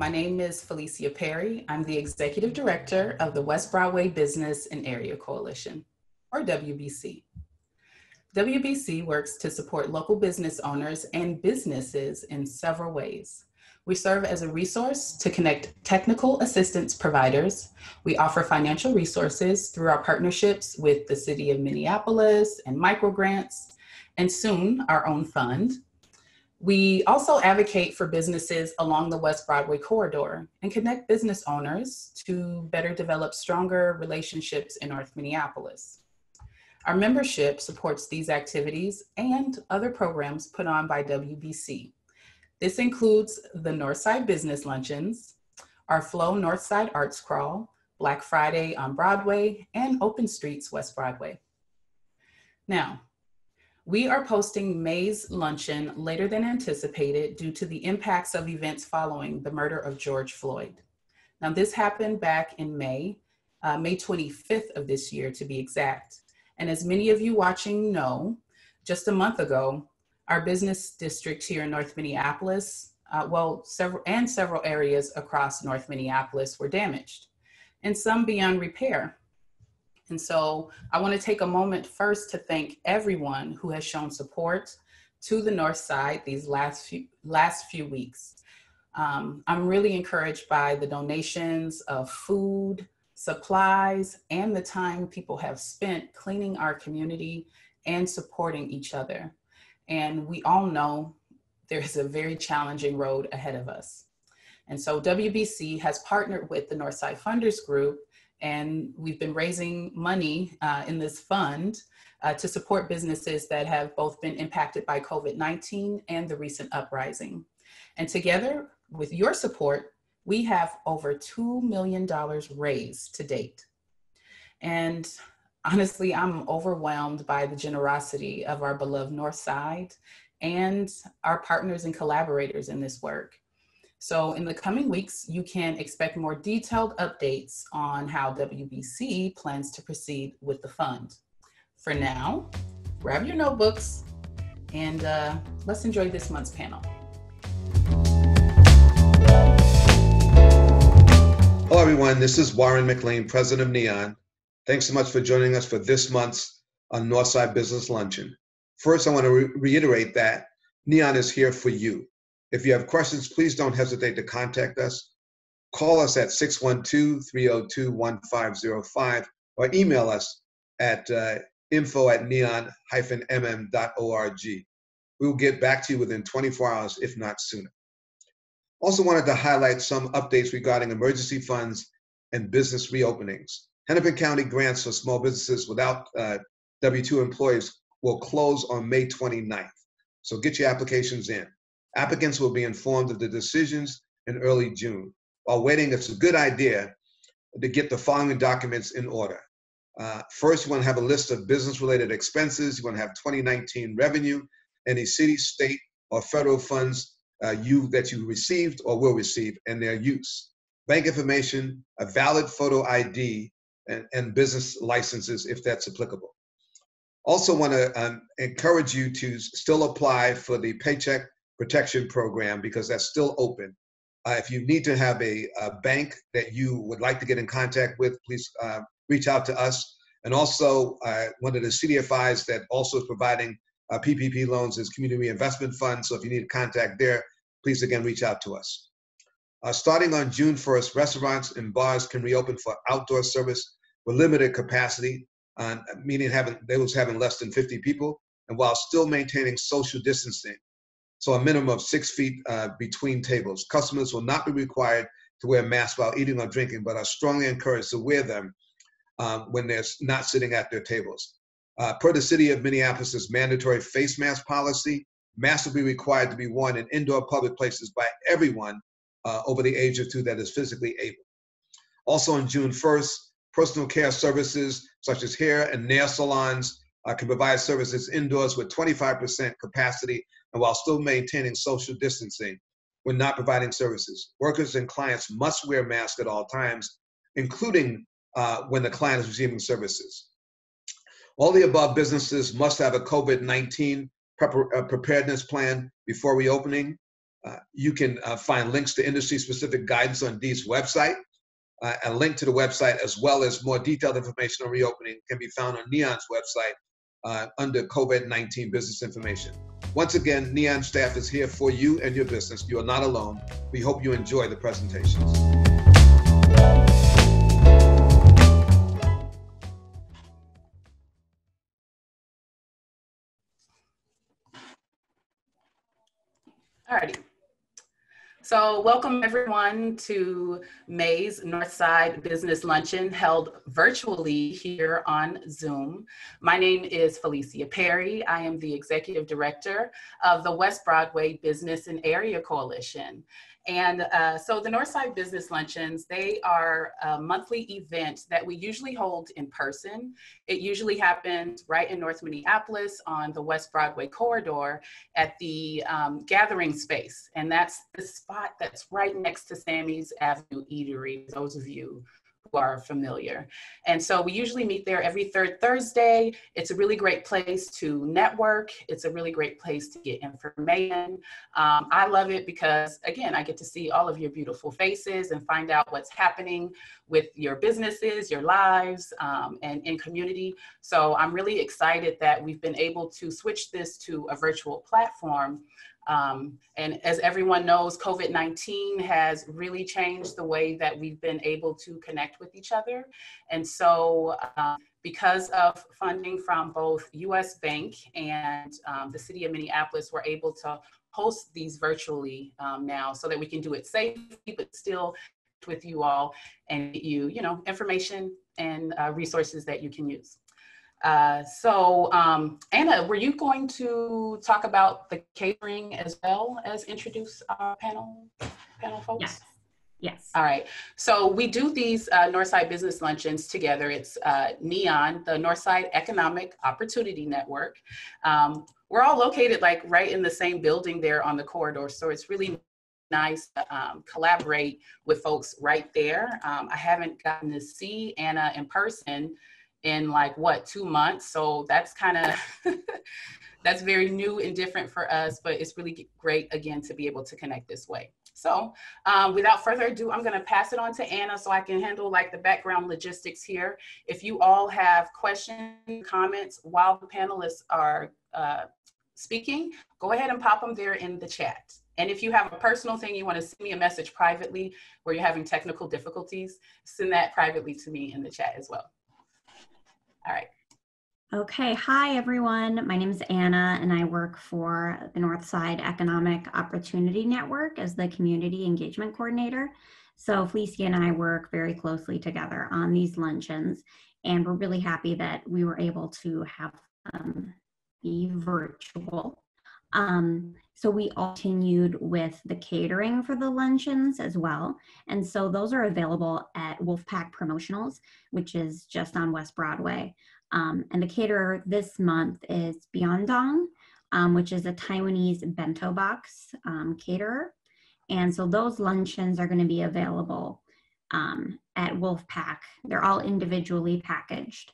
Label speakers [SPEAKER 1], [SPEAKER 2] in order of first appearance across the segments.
[SPEAKER 1] My name is Felicia Perry. I'm the Executive Director of the West Broadway Business and Area Coalition, or WBC. WBC works to support local business owners and businesses in several ways. We serve as a resource to connect technical assistance providers. We offer financial resources through our partnerships with the City of Minneapolis and microgrants, and soon our own fund. We also advocate for businesses along the West Broadway corridor and connect business owners to better develop stronger relationships in North Minneapolis. Our membership supports these activities and other programs put on by WBC. This includes the Northside Business Luncheons, our Flow Northside Arts Crawl, Black Friday on Broadway, and Open Streets West Broadway. Now, we are posting May's luncheon later than anticipated due to the impacts of events following the murder of George Floyd. Now, this happened back in May 25th of this year to be exact. And as many of you watching know, just a month ago, our business district here in North Minneapolis, several areas across North Minneapolis were damaged, and some beyond repair. And so I want to take a moment first to thank everyone who has shown support to the North Side these last few weeks. I'm really encouraged by the donations of food, supplies, and the time people have spent cleaning our community and supporting each other. And we all know there's a very challenging road ahead of us. And so WBC has partnered with the Northside Funders Group, and we've been raising money in this fund to support businesses that have both been impacted by COVID-19 and the recent uprising. And together with your support, we have over $2 million raised to date. And honestly, I'm overwhelmed by the generosity of our beloved Northside and our partners and collaborators in this work. So in the coming weeks, you can expect more detailed updates on how WBC plans to proceed with the fund. For now, grab your notebooks and let's enjoy this month's panel.
[SPEAKER 2] Hello everyone, this is Warren McLean, President of N.E.O.N. Thanks so much for joining us for this month's Northside Business Luncheon. First, I want to reiterate that N.E.O.N is here for you. If you have questions, please don't hesitate to contact us. Call us at 612-302-1505 or email us at info@neon-mm.org. We will get back to you within 24 hours, if not sooner. Also wanted to highlight some updates regarding emergency funds and business reopenings. Hennepin County grants for small businesses without W-2 employees will close on May 29th. So get your applications in. Applicants will be informed of the decisions in early June. While waiting, it's a good idea to get the following documents in order. First, you want to have a list of business-related expenses. You want to have 2019 revenue, any city, state, or federal funds that you received or will receive, and their use. Bank information, a valid photo ID, and business licenses if that's applicable. Also want to encourage you to still apply for the Paycheck Protection Program because that's still open. If you need to have a bank that you would like to get in contact with, please reach out to us. And also, one of the CDFIs that also is providing PPP loans is Community Reinvestment Fund. So if you need to contact there, please again reach out to us. Starting on June 1st, restaurants and bars can reopen for outdoor service with limited capacity, meaning those having less than 50 people, and while still maintaining social distancing. So a minimum of 6 feet between tables. Customers will not be required to wear masks while eating or drinking, but are strongly encouraged to wear them when they're not sitting at their tables. Per the City of Minneapolis' mandatory face mask policy, masks will be required to be worn in indoor public places by everyone over the age of 2 that is physically able. Also on June 1st, personal care services such as hair and nail salons can provide services indoors with 25% capacity and while still maintaining social distancing when not providing services. Workers and clients must wear masks at all times, including when the client is receiving services. All the above businesses must have a COVID-19 preparedness plan before reopening. You can find links to industry-specific guidance on Dee's website. A link to the website, as well as more detailed information on reopening, can be found on N.E.O.N's website under COVID-19 business information. Once again, N.E.O.N staff is here for you and your business. You are not alone. We hope you enjoy the presentations.
[SPEAKER 1] Alrighty. So welcome everyone to May's Northside Business Luncheon, held virtually here on Zoom. My name is Felicia Perry. I am the Executive Director of the West Broadway Business and Area Coalition. And so the Northside Business Luncheons, they are a monthly event that we usually hold in person. It usually happens right in North Minneapolis on the West Broadway corridor at the gathering space. And that's the spot that's right next to Sammy's Avenue Eatery, those of you who are familiar. And so we usually meet there every third Thursday. It's a really great place to network. It's a really great place to get information. I love it because, again, I get to see all of your beautiful faces and find out what's happening with your businesses, your lives, and in community. So I'm really excited that we've been able to switch this to a virtual platform. And as everyone knows, COVID-19 has really changed the way that we've been able to connect with each other. And so because of funding from both US Bank and the city of Minneapolis, we're able to host these virtually now so that we can do it safely, but still with you all and get you, information and resources that you can use. So Anna, were you going to talk about the catering as well as introduce our panel folks?
[SPEAKER 3] Yes. Yes.
[SPEAKER 1] All right. So we do these Northside Business Luncheons together. It's N.E.O.N, the Northside Economic Opportunity Network. We're all located like right in the same building there on the corridor. So it's really nice to collaborate with folks right there. I haven't gotten to see Anna in person in 2 months. So that's kind of, that's very new and different for us, but it's really great again to be able to connect this way. So without further ado, I'm gonna pass it on to Anna so I can handle the background logistics here. If you all have questions, comments while the panelists are speaking, go ahead and pop them there in the chat. And if you have a personal thing you wanna send me a message privately where you're having technical difficulties, send that privately to me in the chat as well. All right.
[SPEAKER 3] Okay, hi everyone. My name is Anna and I work for the Northside Economic Opportunity Network as the Community Engagement Coordinator. So Felicia and I work very closely together on these luncheons, and we're really happy that we were able to have be virtual. So we continued with the catering for the luncheons as well. And so those are available at Wolfpack Promotionals, which is just on West Broadway. And the caterer this month is Byondong, which is a Taiwanese bento box caterer. And so those luncheons are going to be available at Wolfpack. They're all individually packaged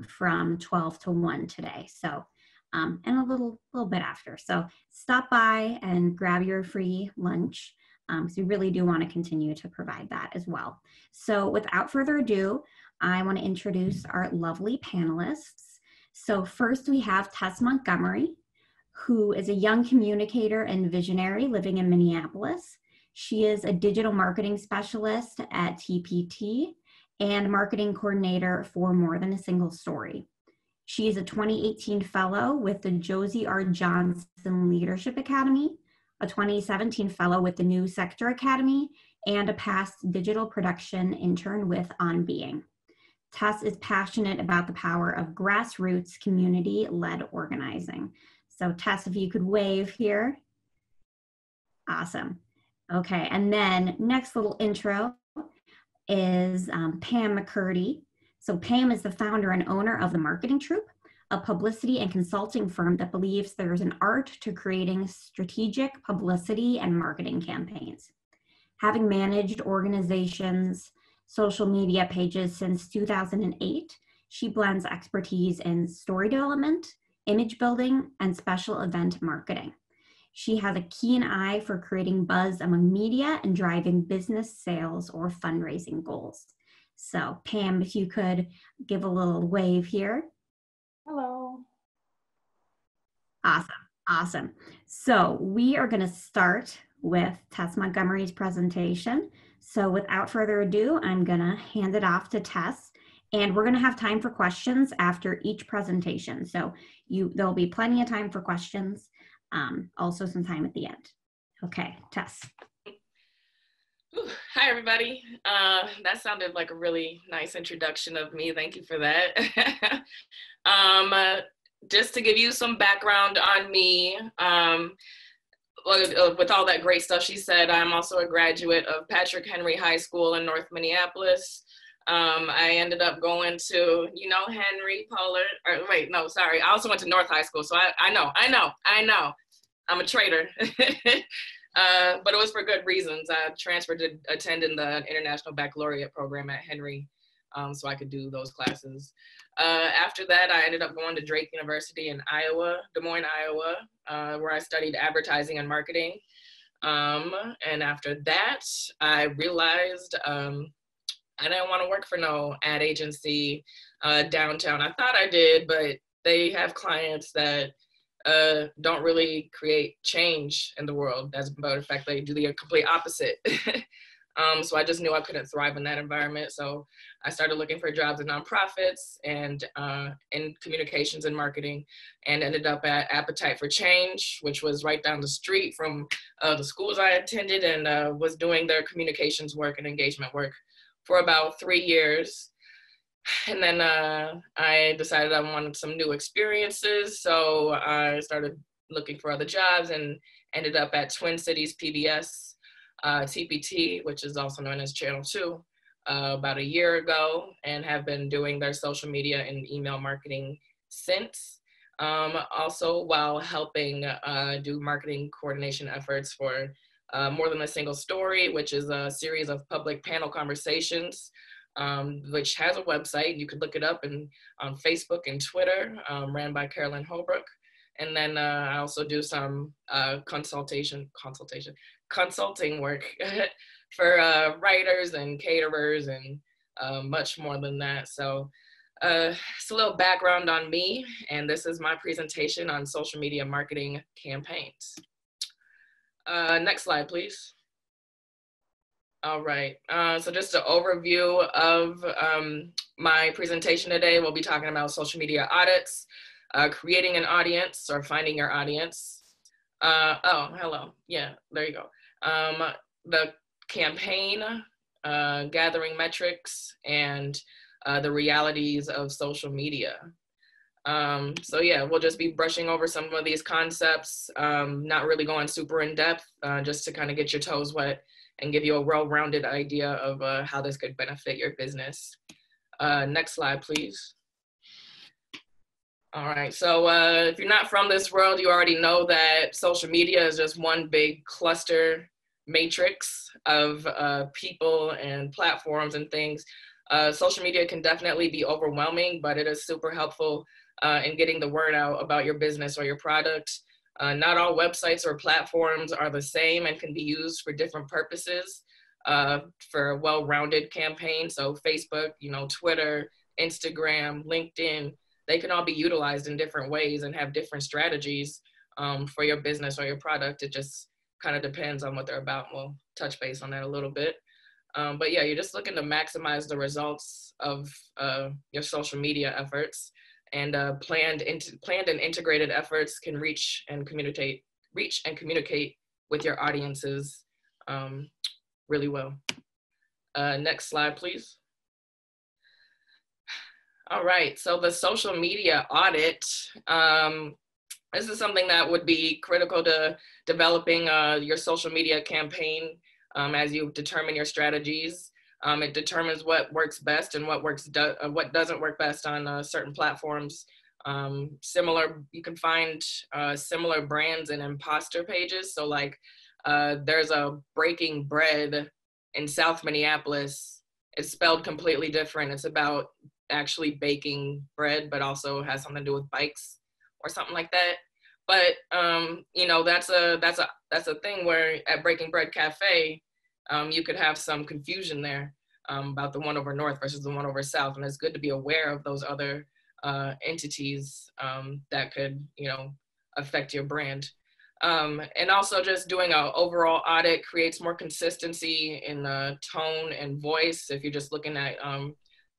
[SPEAKER 3] from 12 to 1 today. So and a little bit after. So stop by and grab your free lunch because we really do want to continue to provide that as well. So without further ado, I want to introduce our lovely panelists. So first we have Tess Montgomery, who is a young communicator and visionary living in Minneapolis. She is a digital marketing specialist at TPT and marketing coordinator for More Than a Single Story. She is a 2018 fellow with the Josie R. Johnson Leadership Academy, a 2017 fellow with the New Sector Academy, and a past digital production intern with On Being. Tess is passionate about the power of grassroots community-led organizing. So Tess, if you could wave here. Awesome. Okay, and then next little intro is Pam McCurdy. So Pam is the founder and owner of The Marketing Troupe, a publicity and consulting firm that believes there's an art to creating strategic publicity and marketing campaigns. Having managed organizations' social media pages since 2008, she blends expertise in story development, image building, and special event marketing. She has a keen eye for creating buzz among media and driving business sales or fundraising goals. So Pam, if you could give a little wave here.
[SPEAKER 4] Hello.
[SPEAKER 3] Awesome, awesome. So we are gonna start with Tess Montgomery's presentation. So without further ado, I'm gonna hand it off to Tess, and we're gonna have time for questions after each presentation. So there'll be plenty of time for questions, also some time at the end. Okay, Tess.
[SPEAKER 4] Hi, everybody. That sounded like a really nice introduction of me. Thank you for that. Just to give you some background on me, with all that great stuff she said, I'm also a graduate of Patrick Henry High School in North Minneapolis. I ended up going to, Henry Pollard, or wait, no, sorry. I also went to North High School, so I know. I'm a traitor. But it was for good reasons. I transferred to attend in the International Baccalaureate program at Henry, so I could do those classes. After that, I ended up going to Drake University in Iowa, Des Moines, Iowa, where I studied advertising and marketing. And after that, I realized I didn't want to work for no ad agency downtown. I thought I did, but they have clients that don't really create change in the world. As a matter of fact, they do the complete opposite. So I just knew I couldn't thrive in that environment. So I started looking for jobs in nonprofits and in communications and marketing, and ended up at Appetite for Change, which was right down the street from the schools I attended, and was doing their communications work and engagement work for about 3 years. And then I decided I wanted some new experiences. So I started looking for other jobs and ended up at Twin Cities PBS, TPT, which is also known as Channel 2, about a year ago, and have been doing their social media and email marketing since. Also, while helping do marketing coordination efforts for More Than a Single Story, which is a series of public panel conversations, which has a website. You could look it up on Facebook and Twitter, ran by Carolyn Holbrook. And then I also do some consulting work for writers and caterers and much more than that. So it's a little background on me, and this is my presentation on social media marketing campaigns. Next slide, please. All right, so just an overview of my presentation today. We'll be talking about social media audits, creating an audience or finding your audience. Oh, hello, yeah, there you go. The campaign, gathering metrics, and the realities of social media. So yeah, we'll just be brushing over some of these concepts, not really going super in depth, just to kind of get your toes wet and give you a well-rounded idea of how this could benefit your business. Next slide, please. All right, so if you're not from this world, you already know that social media is just one big cluster matrix of people and platforms and things. Social media can definitely be overwhelming, but it is super helpful in getting the word out about your business or your product. Not all websites or platforms are the same and can be used for different purposes for a well-rounded campaign. So Facebook, Twitter, Instagram, LinkedIn, they can all be utilized in different ways and have different strategies for your business or your product. It just kind of depends on what they're about. We'll touch base on that a little bit. But yeah, you're just looking to maximize the results of your social media efforts. And planned and integrated efforts can reach and communicate with your audiences really well. Next slide, please. All right, so the social media audit. This is something that would be critical to developing your social media campaign as you determine your strategies. It determines what works best and what doesn't work best on certain platforms. You can find similar brands and imposter pages. So like there's a Breaking Bread in South Minneapolis. It's spelled completely different. It's about actually baking bread, but also has something to do with bikes or something like that. But you know, that's a thing where at Breaking Bread Cafe, you could have some confusion there about the one over North versus the one over South, and it's good to be aware of those other entities that could, you know, affect your brand. And also just doing an overall audit creates more consistency in the tone and voice. If you're just looking at,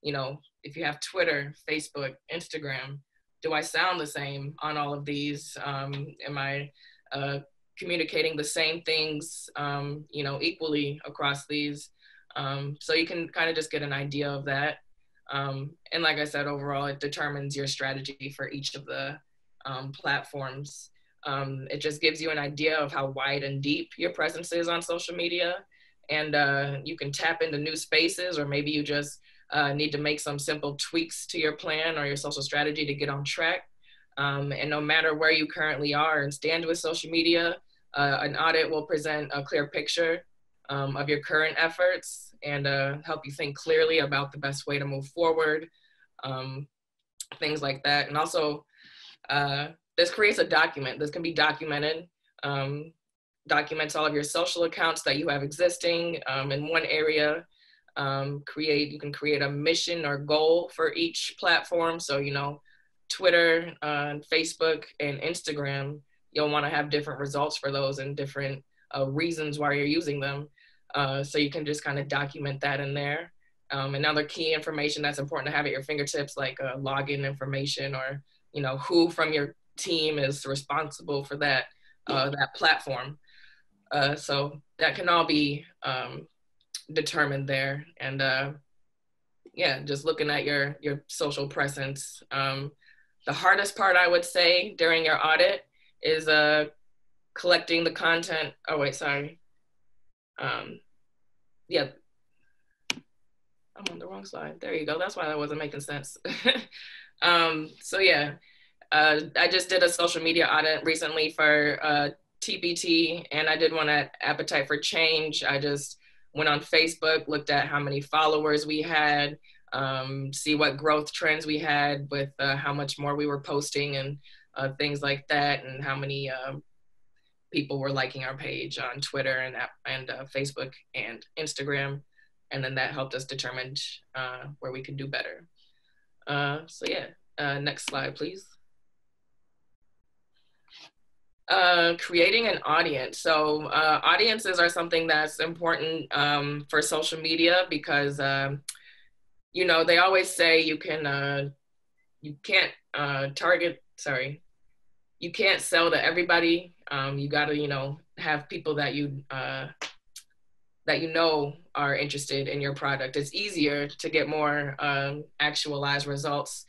[SPEAKER 4] you know, if you have Twitter, Facebook, Instagram, do I sound the same on all of these? Am I communicating the same things, you know, equally across these? So you can kind of just get an idea of that. And like I said, overall, it determines your strategy for each of the platforms. It just gives you an idea of how wide and deep your presence is on social media. And you can tap into new spaces, or maybe you just need to make some simple tweaks to your plan or your social strategy to get on track. And no matter where you currently are and stand with social media, an audit will present a clear picture of your current efforts and help you think clearly about the best way to move forward, things like that. And also, this creates a document. This can be documented, documents all of your social accounts that you have existing in one area. You can create a mission or goal for each platform. So, you know, Twitter, Facebook, and Instagram, you'll want to have different results for those and different reasons why you're using them. So you can just kind of document that in there. Another key information that's important to have at your fingertips, like login information, or, you know, who from your team is responsible for that that platform. So that can all be determined there. And yeah, just looking at your social presence. The hardest part, I would say, during your audit is collecting the content. Oh wait, sorry. Yeah, I'm on the wrong slide. There you go. That's why that wasn't making sense. So yeah, I just did a social media audit recently for TPT, and I did one at Appetite for Change. I just went on Facebook, looked at how many followers we had, see what growth trends we had with how much more we were posting and things like that, and how many people were liking our page on Twitter and Facebook and Instagram. And then that helped us determine where we could do better. So yeah, next slide, please. Creating an audience. So audiences are something that's important for social media because, you know, they always say you can't you can't sell to everybody. You got to, you know, have people that you know are interested in your product. It's easier to get more actualized results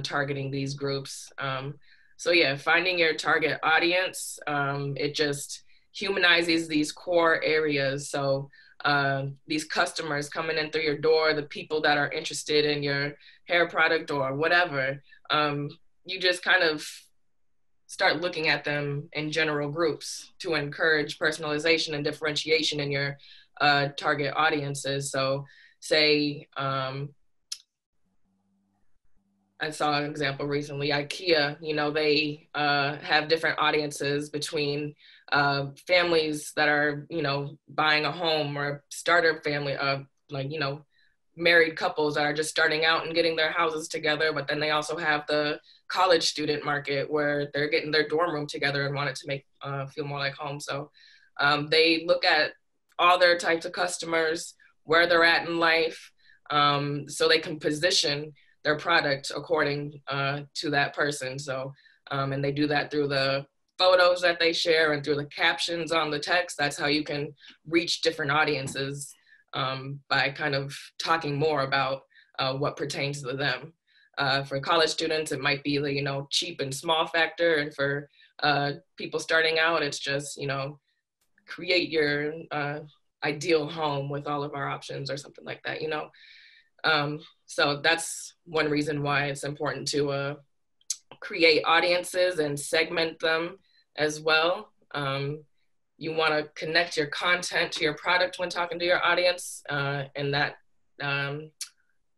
[SPEAKER 4] targeting these groups. So yeah, finding your target audience, it just humanizes these core areas. So these customers coming in through your door, the people that are interested in your hair product or whatever, you just kind of start looking at them in general groups to encourage personalization and differentiation in your target audiences. So say, I saw an example recently, IKEA, you know, they have different audiences between families that are, you know, buying a home, or starter family, like, you know, married couples that are just starting out and getting their houses together. But then they also have the college student market where they're getting their dorm room together and want it to make feel more like home. So they look at all their types of customers, where they're at in life, so they can position their product according to that person. So, and they do that through the photos that they share and through the captions on the text. That's how you can reach different audiences by kind of talking more about what pertains to them. For college students, it might be the, you know, cheap and small factor. And for people starting out, it's just, you know, create your ideal home with all of our options or something like that, you know. So that's one reason why it's important to create audiences and segment them as well. You want to connect your content to your product when talking to your audience, and that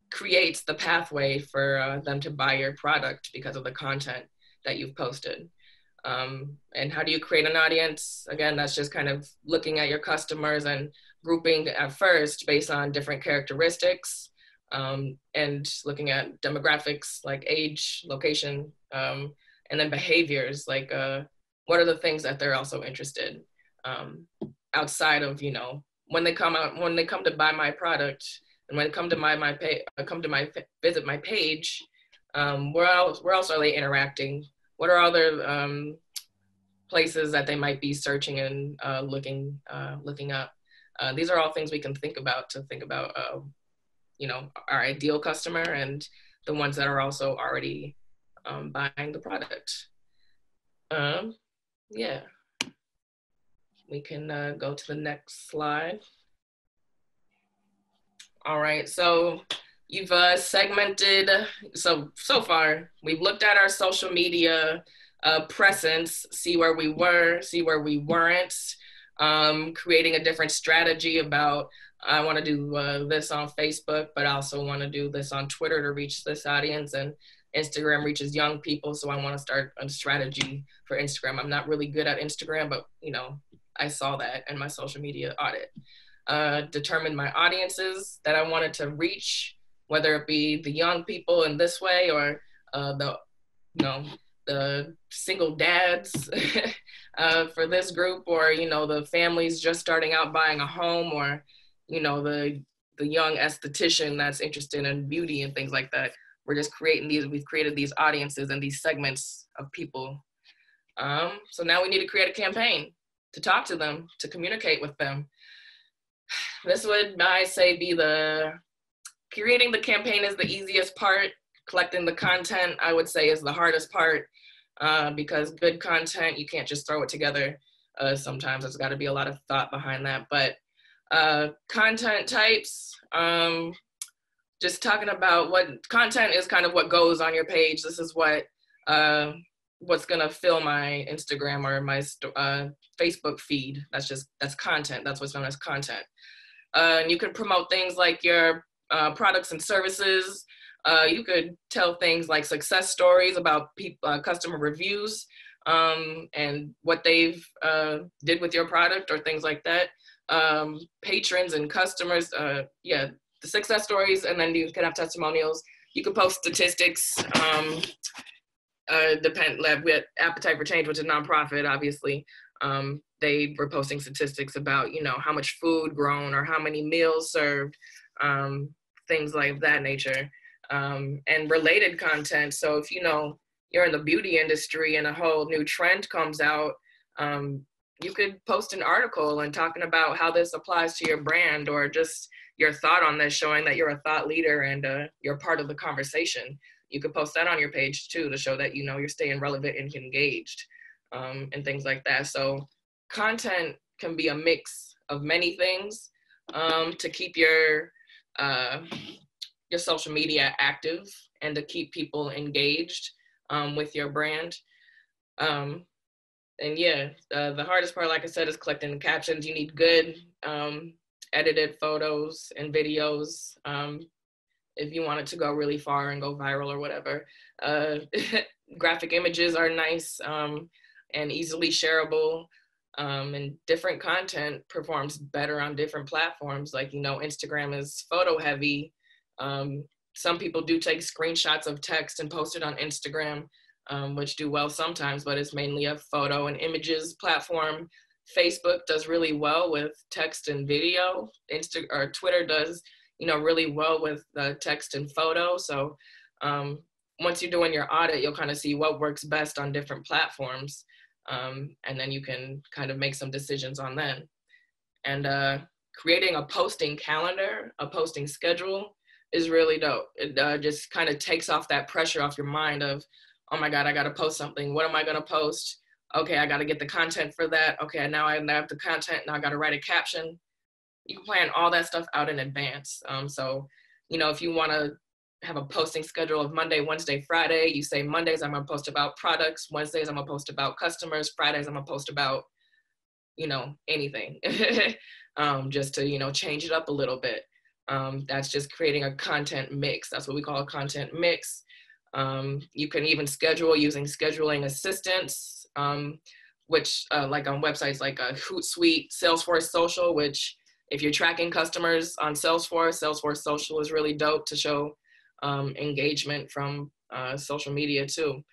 [SPEAKER 4] creates the pathway for them to buy your product because of the content that you've posted. And how do you create an audience? Again, that's just kind of looking at your customers and grouping at first based on different characteristics, and looking at demographics like age, location, and then behaviors like what are the things that they're also interested outside of, you know, when they come to buy my product and when they come to visit my page, where else are they interacting? What are other places that they might be searching and looking up? These are all things we can think about you know, our ideal customer and the ones that are also already buying the product. Yeah, we can go to the next slide. All right, so you've segmented, so far, we've looked at our social media presence, see where we were, see where we weren't, creating a different strategy about, I wanna do this on Facebook, but I also wanna do this on Twitter to reach this audience, and Instagram reaches young people, so I wanna start a strategy for Instagram. I'm not really good at Instagram, but you know, I saw that in my social media audit. Determined my audiences that I wanted to reach, whether it be the young people in this way or the single dads for this group, or you know, the families just starting out buying a home, or you know, the young esthetician that's interested in beauty and things like that. We're just we've created these audiences and these segments of people. So now we need to create a campaign to talk to them, to communicate with them. This would, I say, be creating the campaign is the easiest part. Collecting the content, I would say, is the hardest part, because good content, you can't just throw it together. Sometimes there's got to be a lot of thought behind that. But content types, just talking about what content is, kind of what goes on your page. This is what's gonna fill my Instagram or my Facebook feed. That's content. That's what's known as content. And you can promote things like your products and services. You could tell things like success stories about customer reviews, and what they've did with your product or things like that. Patrons and customers, yeah, the success stories, and then you can have testimonials. You can post statistics. With Appetite for Change, which is a nonprofit, obviously, they were posting statistics about, you know, how much food grown or how many meals served, things like that nature, and related content. So if, you know, you're in the beauty industry and a whole new trend comes out, you could post an article and talking about how this applies to your brand, or just your thought on this, showing that you're a thought leader and you're part of the conversation. You could post that on your page too, to show that, you know, you're staying relevant and engaged, and things like that. So content can be a mix of many things, to keep your social media active and to keep people engaged with your brand. And yeah, the hardest part, like I said, is collecting the captions. You need good edited photos and videos, if you want it to go really far and go viral or whatever. Graphic images are nice, and easily shareable, and different content performs better on different platforms. Like, you know, Instagram is photo heavy. Some people do take screenshots of text and post it on Instagram, which do well sometimes, but it's mainly a photo and images platform. Facebook does really well with text and video. Twitter does, you know, really well with text and photo. So once you're doing your audit, you'll kind of see what works best on different platforms. And then you can kind of make some decisions on that. And creating a posting calendar, a posting schedule is really dope. It just kind of takes off that pressure off your mind of, oh my God, I gotta post something. What am I gonna post? Okay, I gotta get the content for that. Okay, now I have the content, now I gotta write a caption. You can plan all that stuff out in advance. So, you know, if you wanna have a posting schedule of Monday, Wednesday, Friday, you say Mondays I'm gonna post about products, Wednesdays I'm gonna post about customers, Fridays I'm gonna post about, you know, anything. Just to, you know, change it up a little bit. That's just creating a content mix. That's what we call a content mix. You can even schedule using scheduling assistants, which like on websites like Hootsuite, Salesforce Social, which if you're tracking customers on Salesforce, Salesforce Social is really dope to show engagement from social media too.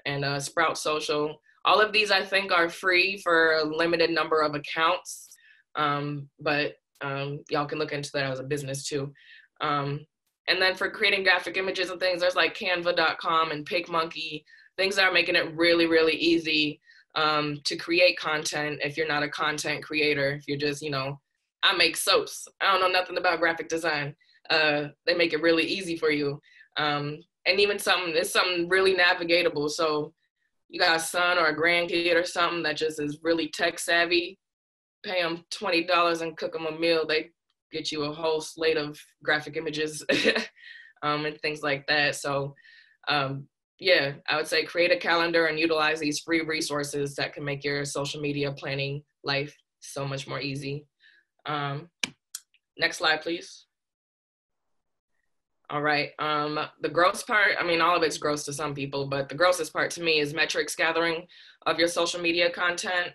[SPEAKER 4] And Sprout Social. All of these I think are free for a limited number of accounts, but y'all can look into that as a business too. And then for creating graphic images and things, there's like canva.com and PicMonkey, things that are making it really, really easy to create content if you're not a content creator. If you're just, you know, I make soaps, I don't know nothing about graphic design. They make it really easy for you. And even it's something really navigatable. So you got a son or a grandkid or something that just is really tech savvy, pay them $20 and cook them a meal. They get you a whole slate of graphic images and things like that. So yeah, I would say create a calendar and utilize these free resources that can make your social media planning life so much more easy. Next slide, please. All right, the gross part, I mean, all of it's gross to some people, but the grossest part to me is metrics gathering of your social media content.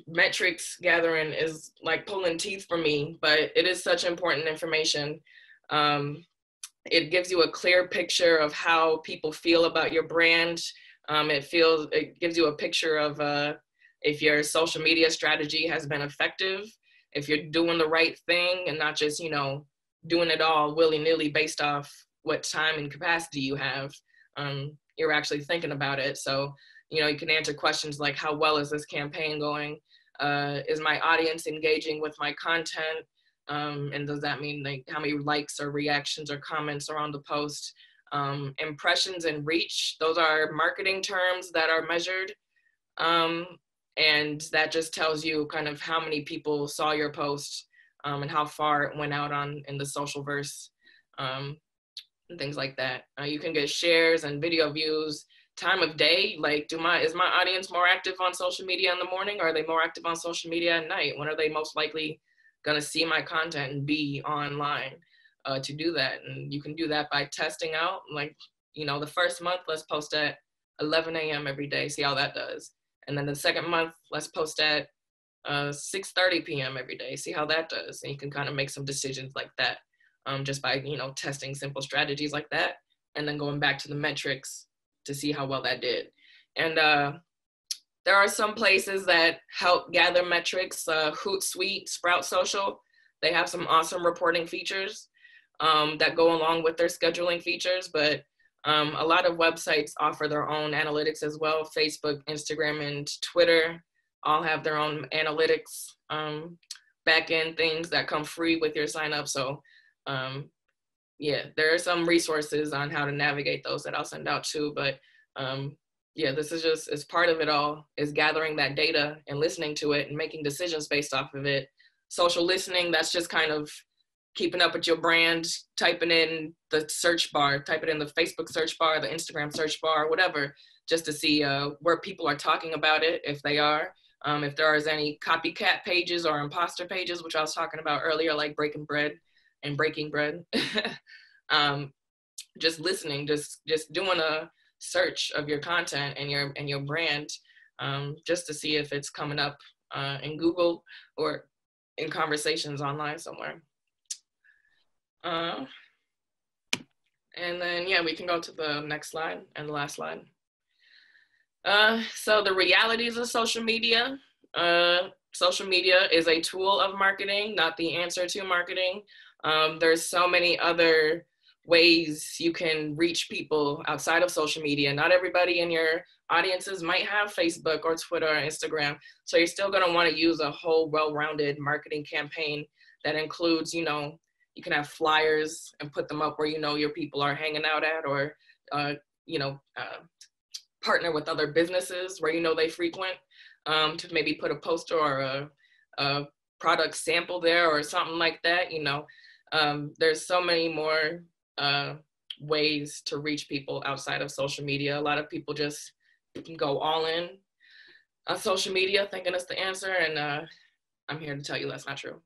[SPEAKER 4] Metrics gathering is like pulling teeth for me, but it is such important information. It gives you a clear picture of how people feel about your brand. It gives you a picture of if your social media strategy has been effective, if you're doing the right thing and not just, you know, doing it all willy-nilly based off what time and capacity you have. You're actually thinking about it. So, you know, you can answer questions like, how well is this campaign going? Is my audience engaging with my content? And does that mean like how many likes or reactions or comments are on the post? Impressions and reach, those are marketing terms that are measured. And that just tells you kind of how many people saw your post and how far it went out in the social verse and things like that. You can get shares and video views, time of day, like is my audience more active on social media in the morning, or are they more active on social media at night? When are they most likely gonna see my content and be online to do that? And you can do that by testing out, like, you know, the first month, let's post at 11 a.m. every day, see how that does. And then the second month, let's post at 6:30 p.m. every day, see how that does. And you can kind of make some decisions like that just by, you know, testing simple strategies like that, and then going back to the metrics to see how well that did. And there are some places that help gather metrics, Hootsuite, Sprout Social, they have some awesome reporting features that go along with their scheduling features, but a lot of websites offer their own analytics as well. Facebook, Instagram, and Twitter all have their own analytics back-end things that come free with your sign up. So yeah, there are some resources on how to navigate those that I'll send out too. But yeah, this is part of it all, is gathering that data and listening to it and making decisions based off of it. Social listening, that's just kind of keeping up with your brand, typing in the search bar, type it in the Facebook search bar, the Instagram search bar, whatever, just to see where people are talking about it, if they are. If there is any copycat pages or imposter pages, which I was talking about earlier, like Breaking Bread. Just listening, just doing a search of your content and your brand, just to see if it's coming up in Google or in conversations online somewhere. And then, yeah, we can go to the next slide and the last slide. So the realities of social media. Social media is a tool of marketing, not the answer to marketing. There's so many other ways you can reach people outside of social media. Not everybody in your audiences might have Facebook or Twitter or Instagram. So you're still gonna wanna use a whole well-rounded marketing campaign that includes, you know, you can have flyers and put them up where you know your people are hanging out at, or, you know, partner with other businesses where you know they frequent to maybe put a poster or a product sample there or something like that. You know, there's so many more ways to reach people outside of social media. A lot of people just go all in on social media thinking it's the answer, and I'm here to tell you that's not true.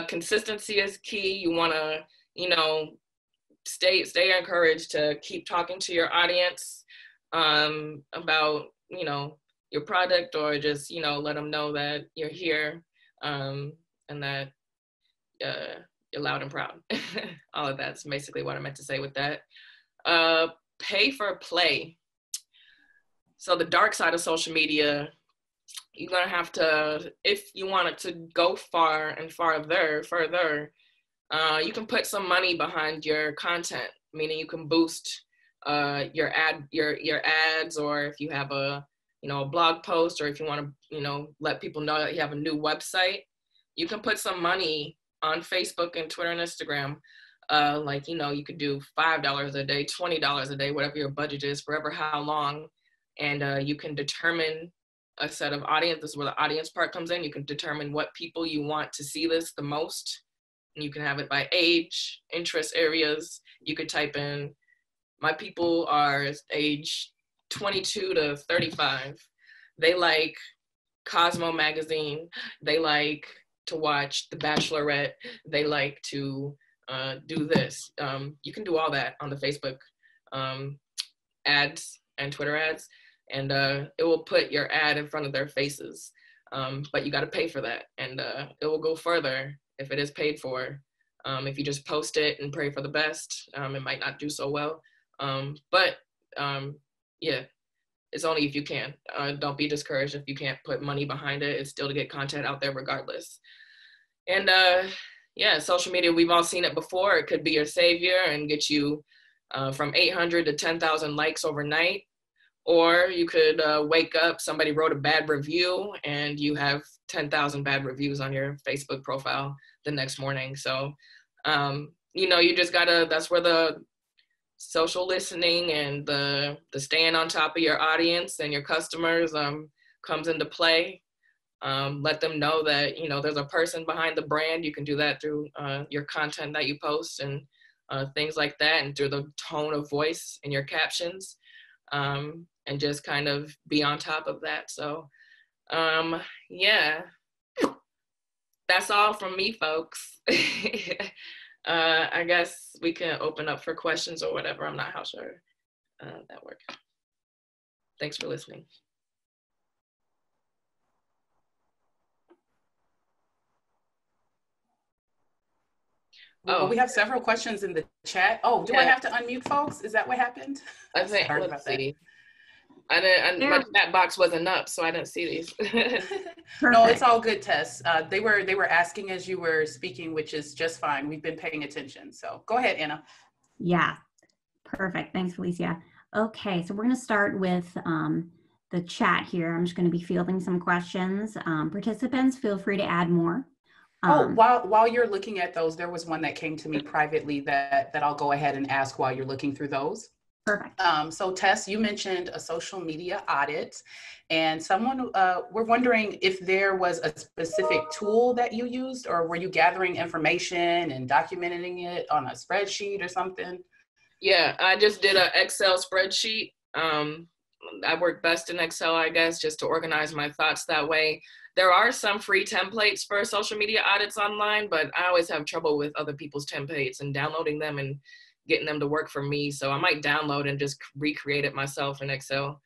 [SPEAKER 4] Consistency is key. You want to, you know, stay encouraged to keep talking to your audience. about, you know, your product, or just, you know, let them know that you're here, and that you're loud and proud. All of that's basically what I meant to say with that. Pay for play. So the dark side of social media, you're gonna have to, if you want it to go far and further, you can put some money behind your content, meaning you can boost your ads, or if you have a, you know, a blog post, or if you want to, you know, let people know that you have a new website, you can put some money on Facebook and Twitter and Instagram. Like, you know, you could do $5 a day, $20 a day, whatever your budget is, forever how long. And you can determine a set of audience. This is where the audience part comes in. You can determine what people you want to see this the most. And you can have it by age, interest areas. You could type in, my people are age 22 to 35. They like Cosmo magazine. They like to watch The Bachelorette. They like to do this. You can do all that on the Facebook ads and Twitter ads, and it will put your ad in front of their faces. But you got to pay for that, and it will go further if it is paid for. If you just post it and pray for the best, it might not do so well. But yeah, it's only if you can. Don't be discouraged if you can't put money behind it. It's still to get content out there regardless. And yeah, social media, we've all seen it before. It could be your savior and get you from 800 to 10,000 likes overnight. Or you could wake up, somebody wrote a bad review, and you have 10,000 bad reviews on your Facebook profile the next morning. So, you know, you just gotta, that's where the social listening and the staying on top of your audience and your customers comes into play. Let them know that, you know, there's a person behind the brand. You can do that through your content that you post and things like that, and through the tone of voice in your captions, and just kind of be on top of that. So yeah, that's all from me, folks. I guess we can open up for questions or whatever. I'm not how sure that works. Thanks for listening.
[SPEAKER 1] Well, we have several questions in the chat. Oh, do I have to unmute folks? Is that what happened?
[SPEAKER 4] I think, let's see. My chat box wasn't up, so I didn't see these.
[SPEAKER 1] No, it's all good, Tess. They were asking as you were speaking, which is just fine. We've been paying attention. So go ahead, Anna.
[SPEAKER 3] Yeah, perfect. Thanks, Felicia. Okay, so we're going to start with the chat here. I'm just going to be fielding some questions. Participants, feel free to add more.
[SPEAKER 1] While you're looking at those, there was one that came to me privately that I'll go ahead and ask while you're looking through those.
[SPEAKER 3] Perfect.
[SPEAKER 1] So Tess, you mentioned a social media audit, and someone, we're wondering if there was a specific tool that you used, or were you gathering information and documenting it on a spreadsheet or something?
[SPEAKER 4] Yeah, I just did an Excel spreadsheet. I work best in Excel, I guess, just to organize my thoughts that way. There are some free templates for social media audits online, but I always have trouble with other people's templates and downloading them and getting them to work for me. So I might download and just recreate it myself in Excel.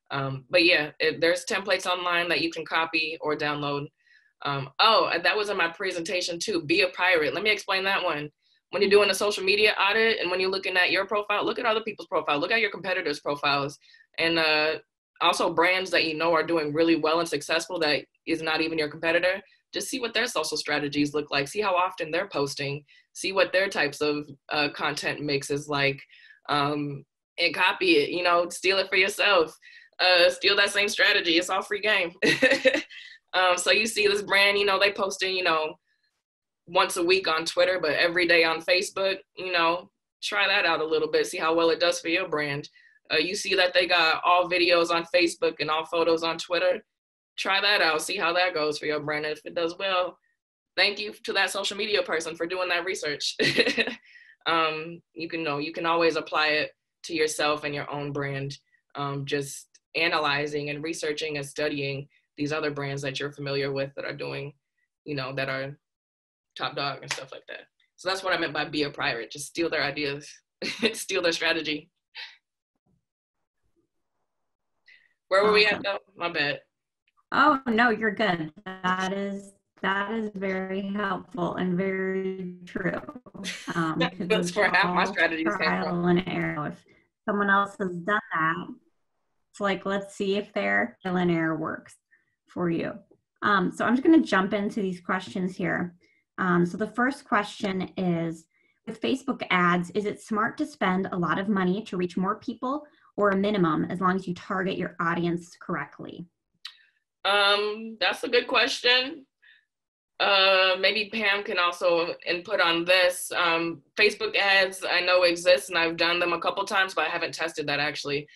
[SPEAKER 4] But yeah, there's templates online that you can copy or download. Oh, that was in my presentation too, Be a Pirate. Let me explain that one. When you're doing a social media audit and when you're looking at your profile, look at other people's profile, look at your competitors' profiles, and also brands that you know are doing really well and successful that is not even your competitor. Just see what their social strategies look like, see how often they're posting, see what their types of content mix is like, and copy it, you know, steal it for yourself, steal that same strategy, it's all free game. So you see this brand, you know, they posting, you know, once a week on Twitter, but every day on Facebook, you know, try that out a little bit, see how well it does for your brand. You see that they got all videos on Facebook and all photos on Twitter, try that out, see how that goes for your brand. And if it does well, thank you to that social media person for doing that research. You can always apply it to yourself and your own brand. Just analyzing and researching and studying these other brands that you're familiar with that are doing, you know, that are top dog and stuff like that. So that's what I meant by be a pirate. Just steal their ideas, steal their strategy. Where were we at
[SPEAKER 3] Awesome.
[SPEAKER 4] though? My bad.
[SPEAKER 3] Oh, no, you're good. That is very helpful and very true. Because
[SPEAKER 4] That's
[SPEAKER 3] it's
[SPEAKER 4] where half my
[SPEAKER 3] all
[SPEAKER 4] strategies came from.
[SPEAKER 3] trial and error. If someone else has done that, it's like, let's see if their trial and error works for you. So I'm just going to jump into these questions here. So the first question is, with Facebook ads, is it smart to spend a lot of money to reach more people, or a minimum as long as you target your audience correctly?
[SPEAKER 4] That's a good question. Maybe Pam can also input on this. Facebook ads I know exist, and I've done them a couple times, but I haven't tested that actually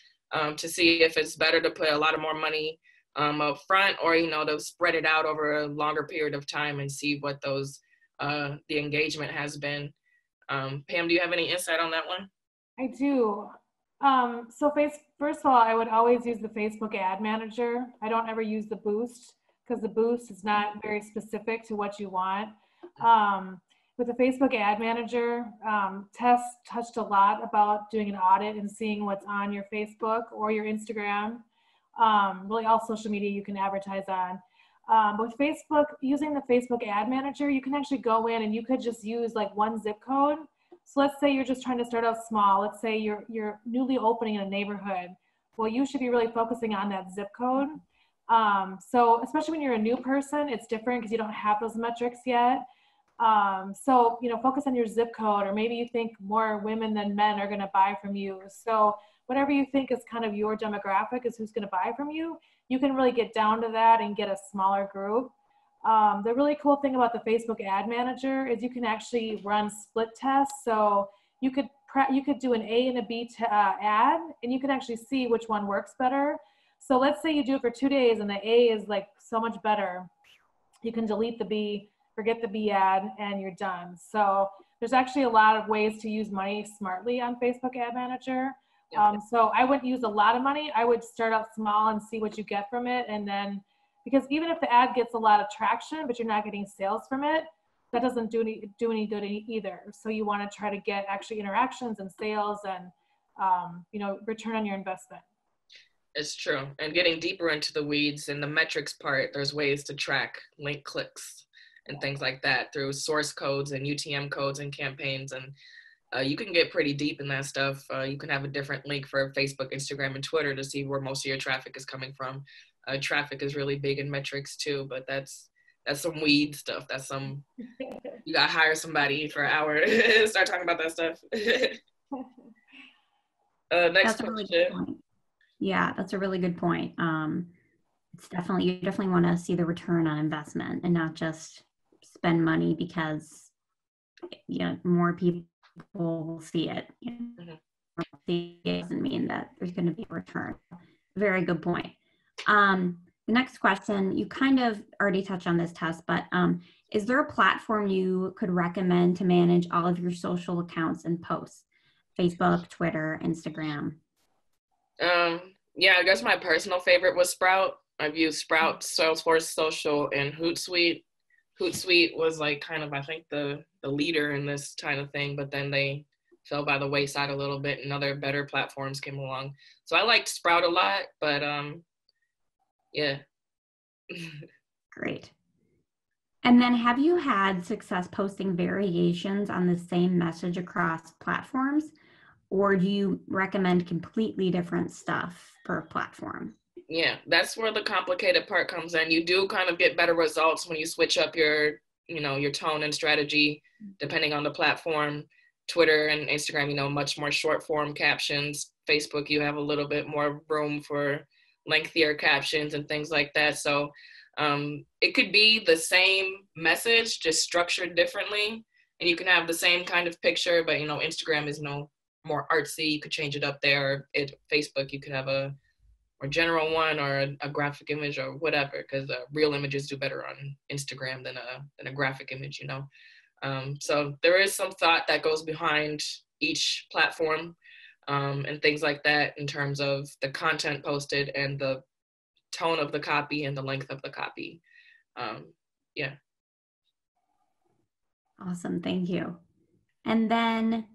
[SPEAKER 4] to see if it's better to put a lot of more money up front, or to spread it out over a longer period of time and see what those the engagement has been. Pam, do you have any insight on that one?
[SPEAKER 5] I do. So first of all, I would always use the Facebook ad manager. I don't ever use the boost, because the boost is not very specific to what you want. With the Facebook ad manager, Tess touched a lot about doing an audit and seeing what's on your Facebook or your Instagram. Really all social media you can advertise on. But with Facebook, using the Facebook ad manager, you can actually go in and you could just use like one zip code. So let's say you're just trying to start out small. Let's say you're newly opening in a neighborhood. Well, you should be really focusing on that zip code. So especially when you're a new person, it's different because you don't have those metrics yet. So, focus on your zip code, or maybe you think more women than men are going to buy from you. So whatever you think is kind of your demographic is who's going to buy from you, you can really get down to that and get a smaller group. The really cool thing about the Facebook ad manager is you can actually run split tests. So you could do an A and a B ad, and you can actually see which one works better. So let's say you do it for 2 days and the A is like so much better. You can delete the B, forget the B ad, and you're done. So there's actually a lot of ways to use money smartly on Facebook ad manager. So I wouldn't use a lot of money. I would start out small and see what you get from it. And then, because even if the ad gets a lot of traction, but you're not getting sales from it, that doesn't do any good either. So you want to try to get actually interactions and sales and, return on your investment.
[SPEAKER 4] It's true. And getting deeper into the weeds and the metrics part, there's ways to track link clicks and things like that through source codes and UTM codes and campaigns. And you can get pretty deep in that stuff. You can have a different link for Facebook, Instagram, and Twitter to see where most of your traffic is coming from. Traffic is really big in metrics too, but that's some weed stuff. That's some, you gotta hire somebody for an hour to start talking about that stuff. Next question.
[SPEAKER 3] Really good point. Yeah, that's a really good point. It's definitely, you definitely want to see the return on investment and not just spend money because more people will see it. It doesn't mean that there's going to be a return. Very good point. The next question, you kind of already touched on this, Tess, but is there a platform you could recommend to manage all of your social accounts and posts? Facebook, Twitter, Instagram.
[SPEAKER 4] Yeah, I guess my personal favorite was Sprout. I've used Sprout, Salesforce Social, and Hootsuite. Hootsuite was like kind of, I think, the leader in this kind of thing, but then they fell by the wayside a little bit and other better platforms came along. So I liked Sprout a lot, but yeah.
[SPEAKER 3] Great. And then have you had success posting variations on the same message across platforms, or do you recommend completely different stuff per platform?
[SPEAKER 4] Yeah, that's where the complicated part comes in. You do kind of get better results when you switch up your tone and strategy depending on the platform. Twitter and Instagram, much more short form captions. Facebook, you have a little bit more room for lengthier captions and things like that. So it could be the same message, just structured differently. And you can have the same kind of picture, but Instagram is more artsy. You could change it up there. Facebook, you could have a more general one or a graphic image or whatever, because real images do better on Instagram than a graphic image, So there is some thought that goes behind each platform and things like that in terms of the content posted and the tone of the copy and the length of the copy. Yeah.
[SPEAKER 3] Awesome, thank you. And then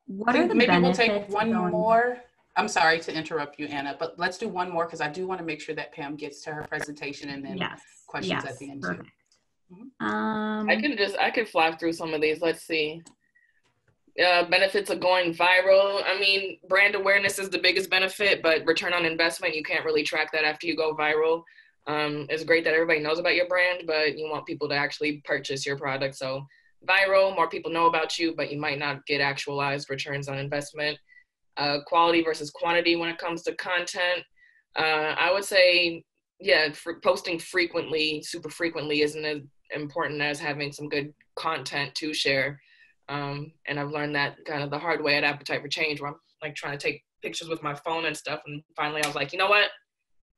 [SPEAKER 3] what are the
[SPEAKER 1] maybe
[SPEAKER 3] benefits?
[SPEAKER 1] We'll take one more I'm sorry to interrupt you, Anna, but let's do one more because I do want to make sure that Pam gets to her presentation and then questions at the end too.
[SPEAKER 4] I could fly through some of these. Let's see. Benefits of going viral. I mean, brand awareness is the biggest benefit, but return on investment, you can't really track that after you go viral. It's great that everybody knows about your brand, but you want people to actually purchase your product. So viral, more people know about you, but you might not get actualized returns on investment. Quality versus quantity when it comes to content. I would say, yeah, posting frequently, super frequently isn't as important as having some good content to share. And I've learned that kind of the hard way at Appetite for Change, where I'm like trying to take pictures with my phone and stuff. And finally I was like, you know what?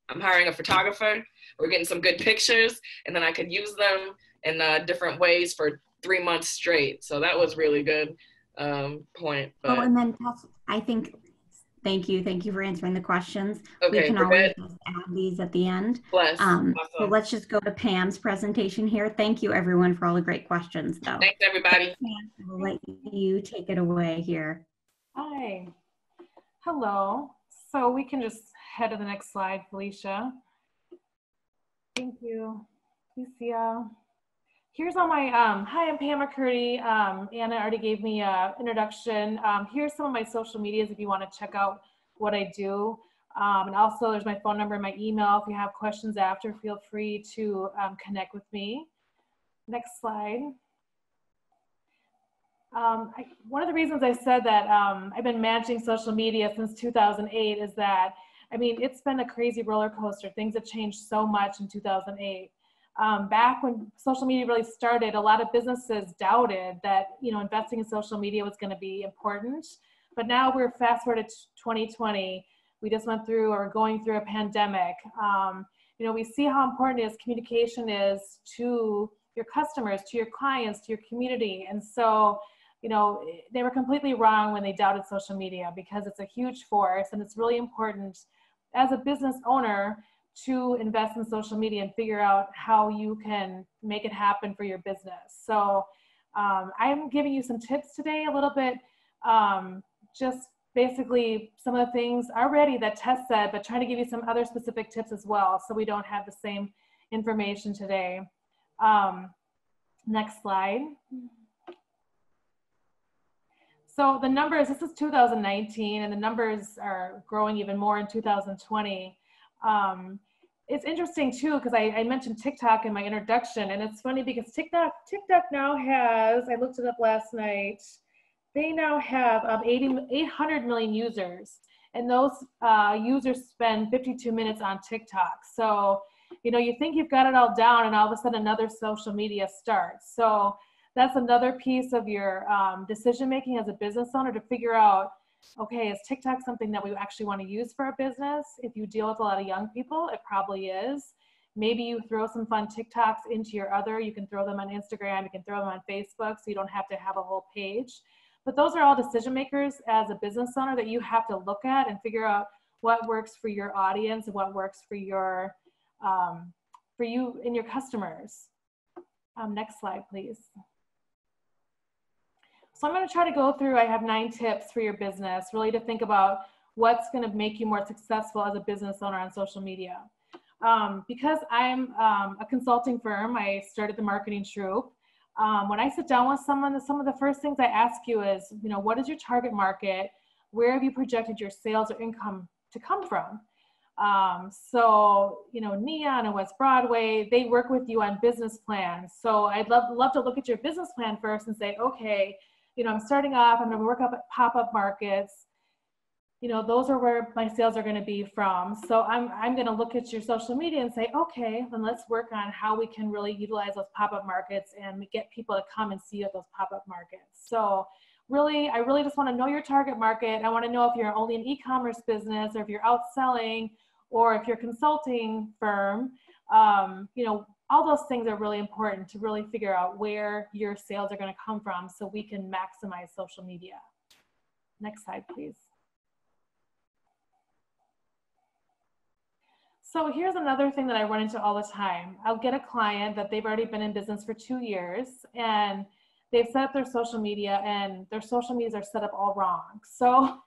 [SPEAKER 4] I'm hiring a photographer. We're getting some good pictures, and then I could use them in different ways for 3 months straight. So that was really good point. But...
[SPEAKER 3] Oh, and then I think, thank you for answering the questions.
[SPEAKER 4] Okay,
[SPEAKER 3] we can always just add these at the end.
[SPEAKER 4] Bless. Awesome.
[SPEAKER 3] So let's just go to Pam's presentation here. Thank you everyone for all the great questions though.
[SPEAKER 4] Thanks everybody.
[SPEAKER 3] Pam, I will let you take it away here.
[SPEAKER 5] Hi. Hello. So we can just head to the next slide, Felicia. Thank you. Felicia. Here's all my, hi, I'm Pam McCurdy. Anna already gave me an introduction. Here's some of my social medias if you want to check out what I do. And also there's my phone number and my email. If you have questions after, feel free to connect with me. Next slide. One of the reasons I said that I've been managing social media since 2008 is that, I mean, it's been a crazy roller coaster. Things have changed so much in 2008. Back when social media really started, a lot of businesses doubted that, you know, investing in social media was going to be important. But now we're fast forward to 2020. We just went through or going through a pandemic. You know, we see how important communication is to your customers, to your clients, to your community. And so, you know, they were completely wrong when they doubted social media, because it's a huge force and it's really important as a business owner to invest in social media and figure out how you can make it happen for your business. So I'm giving you some tips today, a little bit, just basically some of the things already that Tess said, but trying to give you some other specific tips as well, so we don't have the same information today. Next slide. So the numbers, this is 2019, and the numbers are growing even more in 2020. It's interesting too, because I mentioned TikTok in my introduction, and it's funny because TikTok now has, I looked it up last night, they now have 800 million users, and those users spend 52 minutes on TikTok. So, you know, you think you've got it all down, and all of a sudden another social media starts. So that's another piece of your decision-making as a business owner, to figure out, okay, is TikTok something that we actually want to use for our business? If you deal with a lot of young people, it probably is. Maybe you throw some fun TikToks into your you can throw them on Instagram, you can throw them on Facebook, so you don't have to have a whole page. But those are all decision makers as a business owner that you have to look at and figure out what works for your audience and what works for your, for you and your customers. Next slide, please. So I'm going to try to go through, I have 9 tips for your business, really to think about what's going to make you more successful as a business owner on social media. Because I'm a consulting firm, I started the marketing troupe. When I sit down with someone, some of the first things I ask you is, you know, what is your target market? Where have you projected your sales or income to come from? So, you know, N.E.O.N and West Broadway, they work with you on business plans. So I'd love to look at your business plan first and say, okay, you know, I'm starting off, I'm going to work up at pop-up markets. You know, those are where my sales are going to be from. So I'm going to look at your social media and say, okay, then let's work on how we can really utilize those pop-up markets and get people to come and see you at those pop-up markets. So really, I really just want to know your target market. I want to know if you're only an e-commerce business, or if you're outselling, or if you're a consulting firm. You know, all those things are really important to really figure out where your sales are going to come from, so we can maximize social media. Next slide, please. So here's another thing that I run into all the time. I'll get a client that they've already been in business for 2 years, and they've set up their social media and their social medias are set up all wrong. So,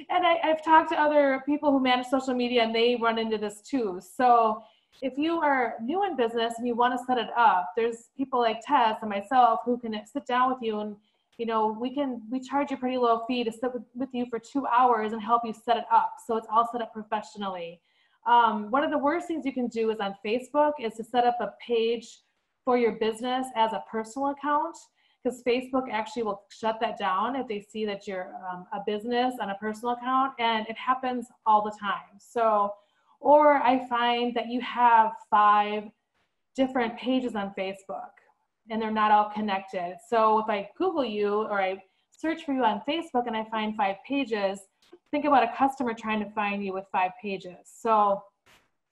[SPEAKER 5] and I've talked to other people who manage social media and they run into this too. So if you are new in business and you want to set it up, there's people like Tess and myself who can sit down with you and, you know, we charge you a pretty low fee to sit with you for 2 hours and help you set it up. So it's all set up professionally. One of the worst things you can do is on Facebook is to set up a page for your business as a personal account, because Facebook actually will shut that down if they see that you're a business on a personal account, and it happens all the time. So, or I find that you have 5 different pages on Facebook and they're not all connected. So if I Google you or I search for you on Facebook and I find 5 pages, think about a customer trying to find you with 5 pages. So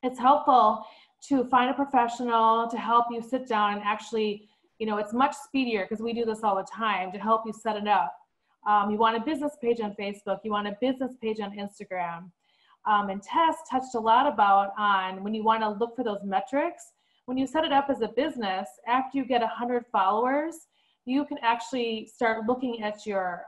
[SPEAKER 5] it's helpful to find a professional to help you sit down and actually, you know, it's much speedier because we do this all the time to help you set it up. You want a business page on Facebook, you want a business page on Instagram. And Tess touched a lot about on when you want to look for those metrics. When you set it up as a business, after you get 100 followers, you can actually start looking at your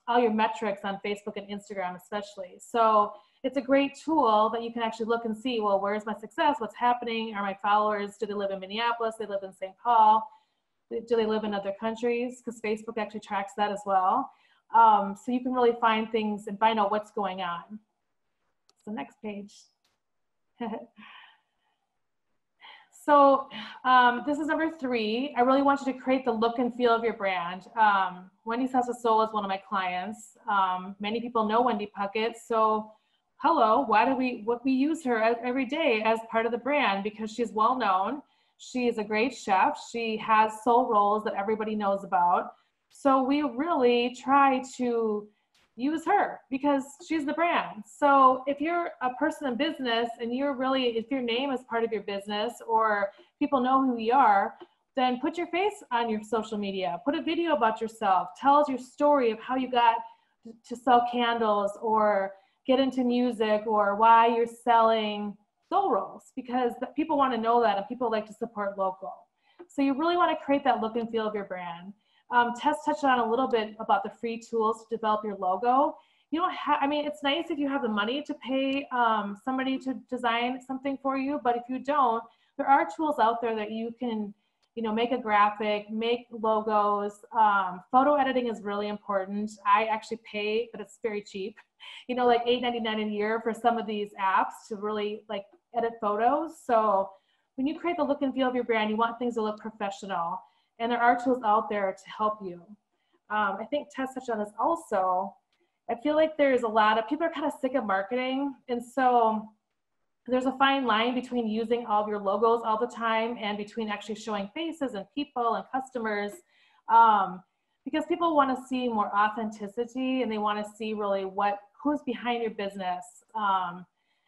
[SPEAKER 5] all your metrics on Facebook and Instagram especially. So it's a great tool that you can actually look and see, well, where's my success? What's happening? Are my followers, do they live in Minneapolis? Do they live in St. Paul? Do they live in other countries? Because Facebook actually tracks that as well. So you can really find things and find out what's going on. So next page. So this is number 3. I really want you to create the look and feel of your brand. Wendy's House of Soul is one of my clients. Many people know Wendy Puckett. So hello, we use her every day as part of the brand because she's well known. She is a great chef. She has soul rolls that everybody knows about. So we really try to use her because she's the brand. So if you're a person in business and if your name is part of your business or people know who you are, then put your face on your social media, put a video about yourself, tell us your story of how you got to sell candles or get into music or why you're selling soul rolls, because people want to know that and people like to support local. So you really want to create that look and feel of your brand. Tess touched on a little bit about the free tools to develop your logo. You don't have, I mean, it's nice if you have the money to pay somebody to design something for you, but if you don't, there are tools out there that you can, you know, make a graphic, make logos. Photo editing is really important. I actually pay, but it's very cheap. You know, like $8.99 a year for some of these apps to really like edit photos. So when you create the look and feel of your brand, you want things to look professional. And there are tools out there to help you. I think Tess touched on this also. I feel like there's a lot of people are kind of sick of marketing. And so there's a fine line between using all of your logos all the time and between actually showing faces and people and customers. Because people want to see more authenticity and they want to see really who's behind your business.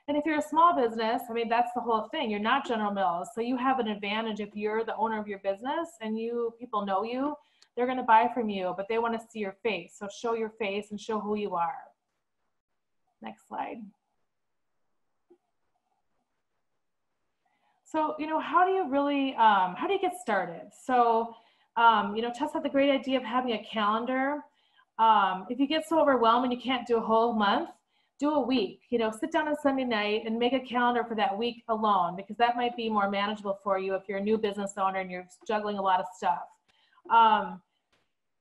[SPEAKER 5] And if you're a small business, I mean, that's the whole thing. You're not General Mills. So you have an advantage if you're the owner of your business and people know you, they're going to buy from you, but they want to see your face. So show your face and show who you are. Next slide. So, you know, how do you get started? So, you know, Tess had the great idea of having a calendar. If you get so overwhelmed and you can't do a whole month, do a week. You know, sit down on Sunday night and make a calendar for that week alone, because that might be more manageable for you if you're a new business owner and you're juggling a lot of stuff.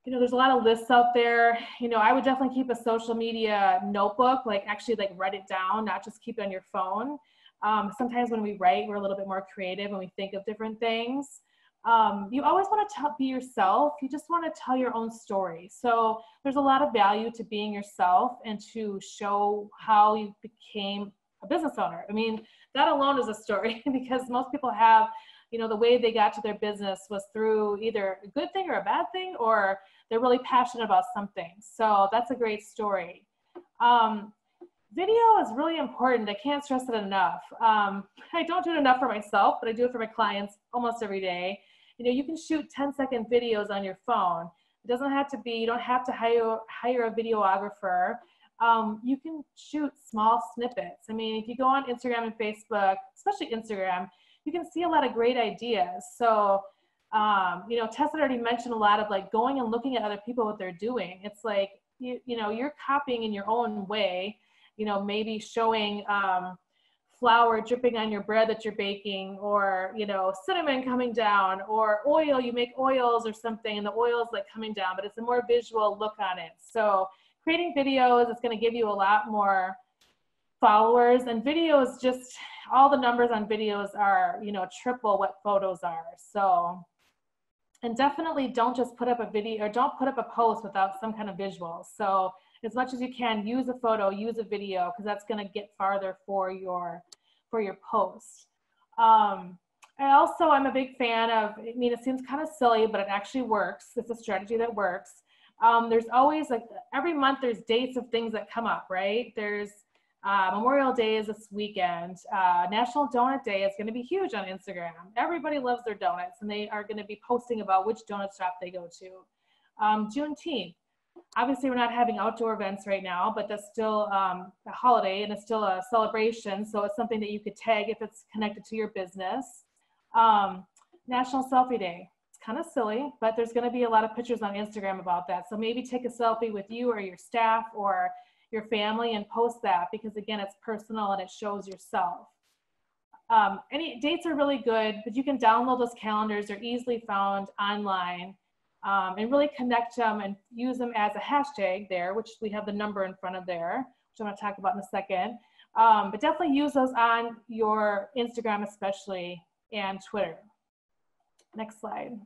[SPEAKER 5] You know, there's a lot of lists out there. You know, I would definitely keep a social media notebook, like actually like write it down, not just keep it on your phone. Sometimes when we write, we're a little bit more creative and we think of different things. You always want to be yourself. You just want to tell your own story. So there's a lot of value to being yourself and to show how you became a business owner. I mean, that alone is a story because most people have, you know, the way they got to their business was through either a good thing or a bad thing, or they're really passionate about something. So that's a great story. Video is really important. I can't stress it enough. I don't do it enough for myself, but I do it for my clients almost every day. You know, you can shoot 10-second videos on your phone. It doesn't have to be, you don't have to hire a videographer. You can shoot small snippets. I mean, if you go on Instagram and Facebook, especially Instagram, you can see a lot of great ideas. So You know, Tess had already mentioned a lot of like going and looking at other people, what they're doing. It's like, you know, you're copying in your own way, you know, maybe showing flour dripping on your bread that you're baking, or, you know, cinnamon coming down, or oil, you make oils or something and the oil's like coming down, but it's a more visual look on it. So creating videos is going to give you a lot more followers, and videos, just all the numbers on videos are, you know, triple what photos are. So, and definitely don't just put up a video, or don't put up a post without some kind of visual. So as much as you can, use a photo, use a video, because that's going to get farther for your post. I'm a big fan of, I mean, it seems kind of silly, but it actually works. It's a strategy that works. There's always, like, every month there's dates of things that come up, right? There's Memorial Day is this weekend. National Donut Day is going to be huge on Instagram. Everybody loves their donuts, and they are going to be posting about which donut shop they go to. Juneteenth. Obviously, we're not having outdoor events right now, but that's still a holiday, and it's still a celebration. So it's something that you could tag if it's connected to your business. National Selfie Day. It's kind of silly, but there's going to be a lot of pictures on Instagram about that. So maybe take a selfie with you or your staff or your family and post that, because again, it's personal and it shows yourself. Any dates are really good, but you can download those calendars. They're easily found online, and really connect them and use them as a hashtag there, which we have the number in front of there, which I'm going to talk about in a second. But definitely use those on your Instagram especially, and Twitter. Next slide.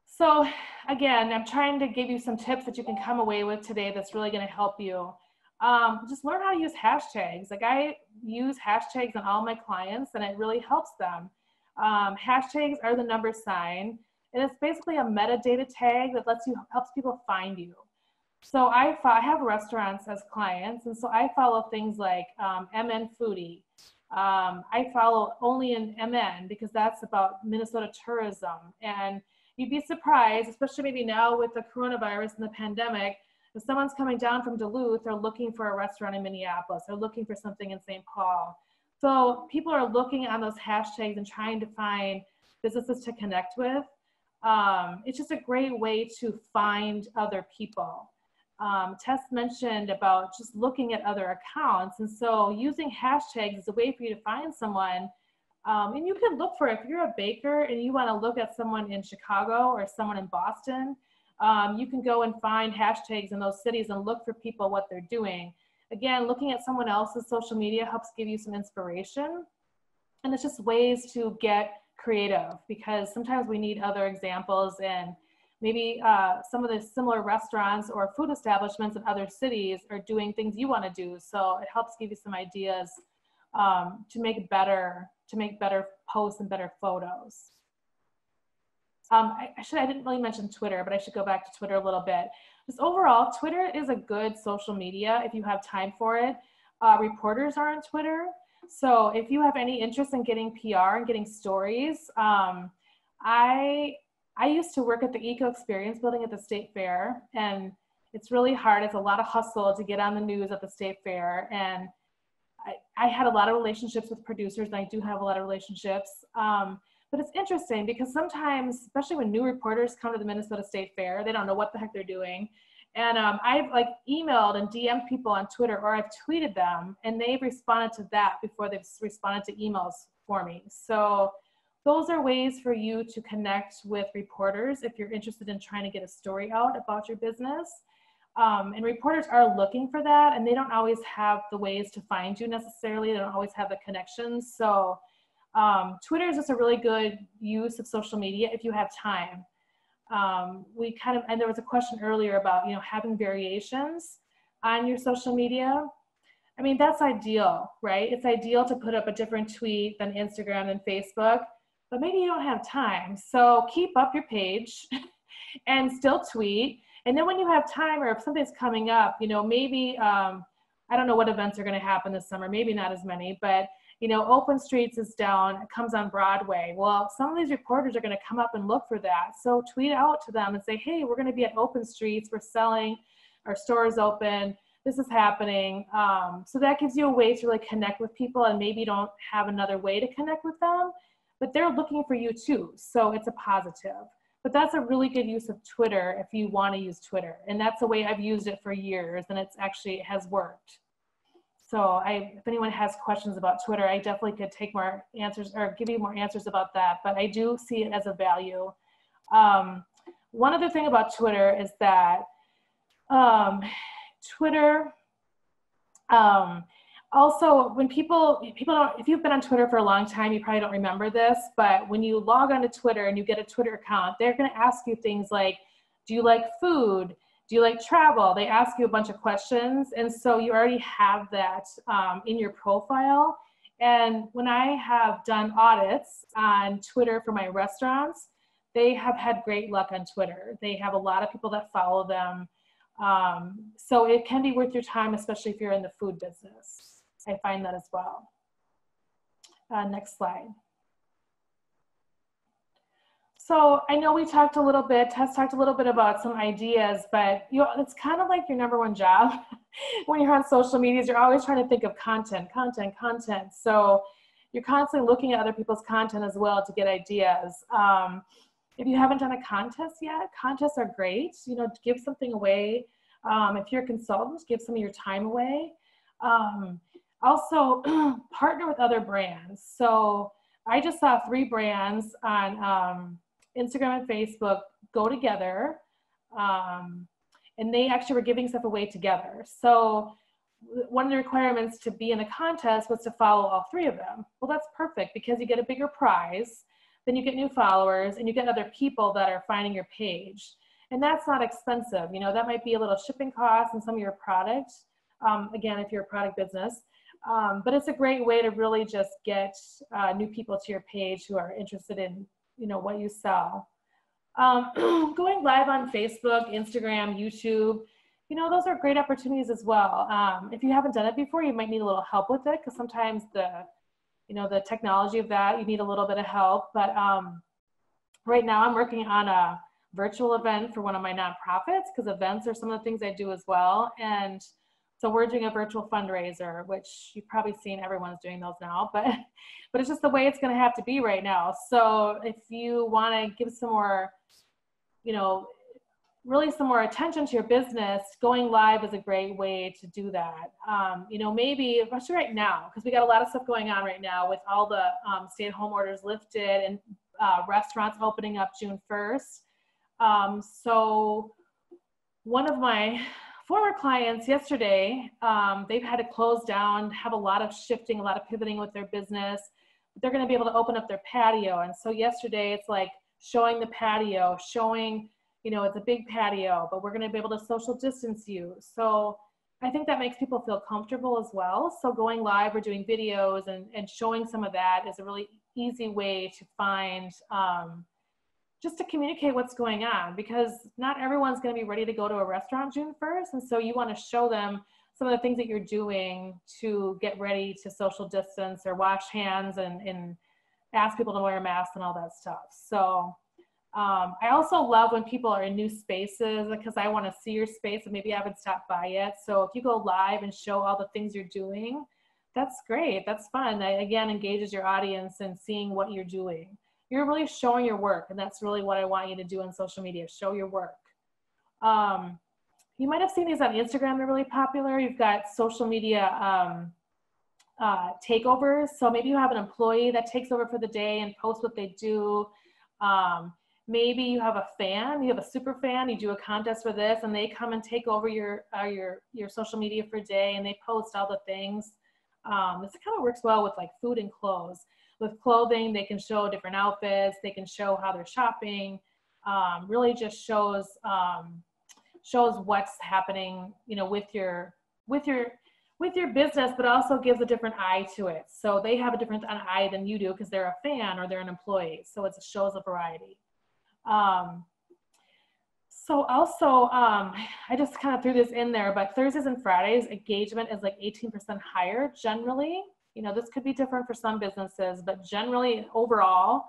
[SPEAKER 5] So again, I'm trying to give you some tips that you can come away with today that's really going to help you. Just learn how to use hashtags. Like, I use hashtags on all my clients, and it really helps them. Hashtags are the $ sign, and it's basically a metadata tag that helps people find you. So I have restaurants as clients, and so I follow things like MN Foodie. I follow only in MN because that's about Minnesota tourism. And you'd be surprised, especially maybe now with the coronavirus and the pandemic, if someone's coming down from Duluth, they're looking for a restaurant in Minneapolis, they're looking for something in St. Paul. So people are looking on those hashtags and trying to find businesses to connect with. It's just a great way to find other people. Tess mentioned about just looking at other accounts. And so using hashtags is a way for you to find someone. And you can look for, if you're a baker and you want to look at someone in Chicago or someone in Boston, you can go and find hashtags in those cities and look for people, what they're doing. Again, looking at someone else's social media helps give you some inspiration. And it's just ways to get creative, because sometimes we need other examples, and maybe some of the similar restaurants or food establishments in other cities are doing things you want to do. So it helps give you some ideas to make better posts and better photos. I didn't really mention Twitter, but I should go back to Twitter a little bit. Just overall, Twitter is a good social media if you have time for it. Reporters are on Twitter. So if you have any interest in getting PR and getting stories, I used to work at the Eco Experience building at the State Fair, and it's really hard. It's a lot of hustle to get on the news at the State Fair. And I had a lot of relationships with producers, and I do have a lot of relationships. But it's interesting because sometimes, especially when new reporters come to the Minnesota State Fair, they don't know what the heck they're doing. And I've like emailed and DM'd people on Twitter, or I've tweeted them, and they've responded to that before they've responded to emails for me. So those are ways for you to connect with reporters if you're interested in trying to get a story out about your business. And reporters are looking for that, and they don't always have the ways to find you necessarily. They don't always have the connections. So Twitter is just a really good use of social media if you have time. And there was a question earlier about, having variations on your social media. I mean, that's ideal, right? It's ideal to put up a different tweet than Instagram and Facebook, but maybe you don't have time. So keep up your page and still tweet. And then when you have time, or if something's coming up, maybe, I don't know what events are going to happen this summer, maybe not as many, but Open Streets is down, it comes on Broadway. Well, some of these reporters are going to come up and look for that. So tweet out to them and say, hey, we're going to be at Open Streets. We're selling, our store is open. This is happening. So that gives you a way to really connect with people, and maybe you don't have another way to connect with them. but they're looking for you too. So it's a positive. But that's a really good use of Twitter if you want to use Twitter. And that's the way I've used it for years, and it has worked. So if anyone has questions about Twitter, I definitely could take more answers or give you more answers about that, but I do see it as a value. One other thing about Twitter is that Twitter, also, when people don't, if you've been on Twitter for a long time, you probably don't remember this, but when you log onto Twitter and you get a Twitter account, they're going to ask you things like, do you like food? Do you like travel? They ask you a bunch of questions. And so you already have that in your profile. And when I have done audits on Twitter for my restaurants, they have had great luck on Twitter. They have a lot of people that follow them. So it can be worth your time, especially if you're in the food business. I find that as well. Next slide. So I know we talked a little bit, Tess talked a little bit about some ideas, but it's kind of like your number one job when you're on social media. You're always trying to think of content. So you're constantly looking at other people's content as well to get ideas. If you haven't done a contest yet, contests are great. Give something away. If you're a consultant, give some of your time away. Also, partner with other brands. So I just saw 3 brands on Instagram and Facebook go together, and they actually were giving stuff away together. So one of the requirements to be in a contest was to follow all 3 of them. Well, that's perfect because you get a bigger prize, then you get new followers, and you get other people that are finding your page. And that's not expensive. That might be a little shipping cost in some of your products. Again, if you're a product business. But it's a great way to really just get new people to your page who are interested in, what you sell. Going live on Facebook, Instagram, YouTube, those are great opportunities as well. If you haven't done it before, you might need a little help with it because sometimes the technology of that, you need a little bit of help. But right now I'm working on a virtual event for one of my nonprofits because events are some of the things I do as well. And so we're doing a virtual fundraiser, which you've probably seen everyone's doing those now, but it's just the way it's going to have to be right now. So if you want to give some more, really some more attention to your business, going live is a great way to do that. Maybe, especially right now, because we got a lot of stuff going on right now with all the stay-at-home orders lifted and restaurants opening up June 1st. So one of my former clients yesterday, they've had to close down, have a lot of shifting, a lot of pivoting with their business. They're going to be able to open up their patio. And so yesterday it's like showing the patio, showing, it's a big patio, but we're going to be able to social distance you. So I think that makes people feel comfortable as well. So going live or doing videos and showing some of that is a really easy way to find, just to communicate what's going on, because not everyone's going to be ready to go to a restaurant June 1st. And so you want to show them some of the things that you're doing to get ready to social distance or wash hands and ask people to wear masks and all that stuff. So I also love when people are in new spaces because I want to see your space and maybe I haven't stopped by yet. So if you go live and show all the things you're doing, that's great. That's fun. That again engages your audience in seeing what you're doing. You're really showing your work, and that's really what I want you to do on social media, show your work. You might have seen these on Instagram, they're really popular. You've got social media takeovers. So maybe you have an employee that takes over for the day and posts what they do. Maybe you have a fan, you have a super fan, you do a contest for this, and they come and take over your social media for a day, and they post all the things. This kind of works well with like food and clothes. With clothing, they can show different outfits, they can show how they're shopping, really just shows what's happening, with your business, but also gives a different eye to it. So they have a different eye than you do because they're a fan or they're an employee. So it shows a variety. So also, I just kind of threw this in there, but Thursdays and Fridays engagement is like 18% higher generally. This could be different for some businesses, but generally overall,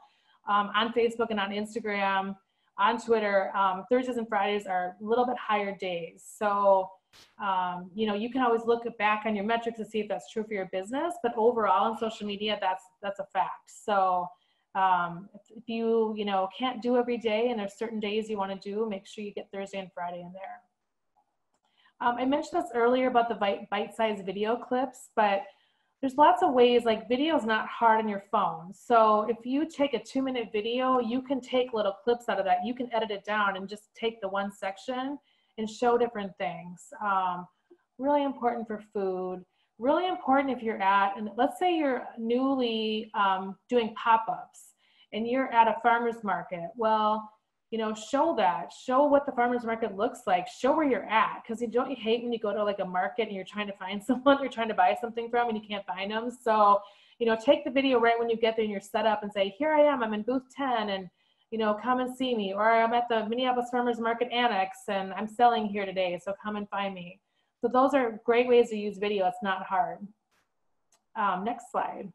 [SPEAKER 5] on Facebook and on Instagram, on Twitter, Thursdays and Fridays are a little bit higher days. So, you can always look back on your metrics to see if that's true for your business, but overall on social media, that's a fact. So If you, can't do every day and there's certain days you want to do, make sure you get Thursday and Friday in there. I mentioned this earlier about the bite-sized video clips, but there's lots of ways, like video is not hard on your phone. So if you take a 2-minute video, you can take little clips out of that. You can edit it down and just take the one section and show different things. Really important for food. Really important if you're and let's say you're newly doing pop-ups and you're at a farmer's market. Well, show what the farmer's market looks like, show where you're at. Because don't you hate when you go to like a market and you're trying to find someone you're trying to buy something from and you can't find them? So, take the video right when you get there and you're set up and say, here I am, I'm in booth 10 and, come and see me. Or I'm at the Minneapolis Farmers Market Annex and I'm selling here today, so come and find me. So those are great ways to use video. It's not hard. Next slide.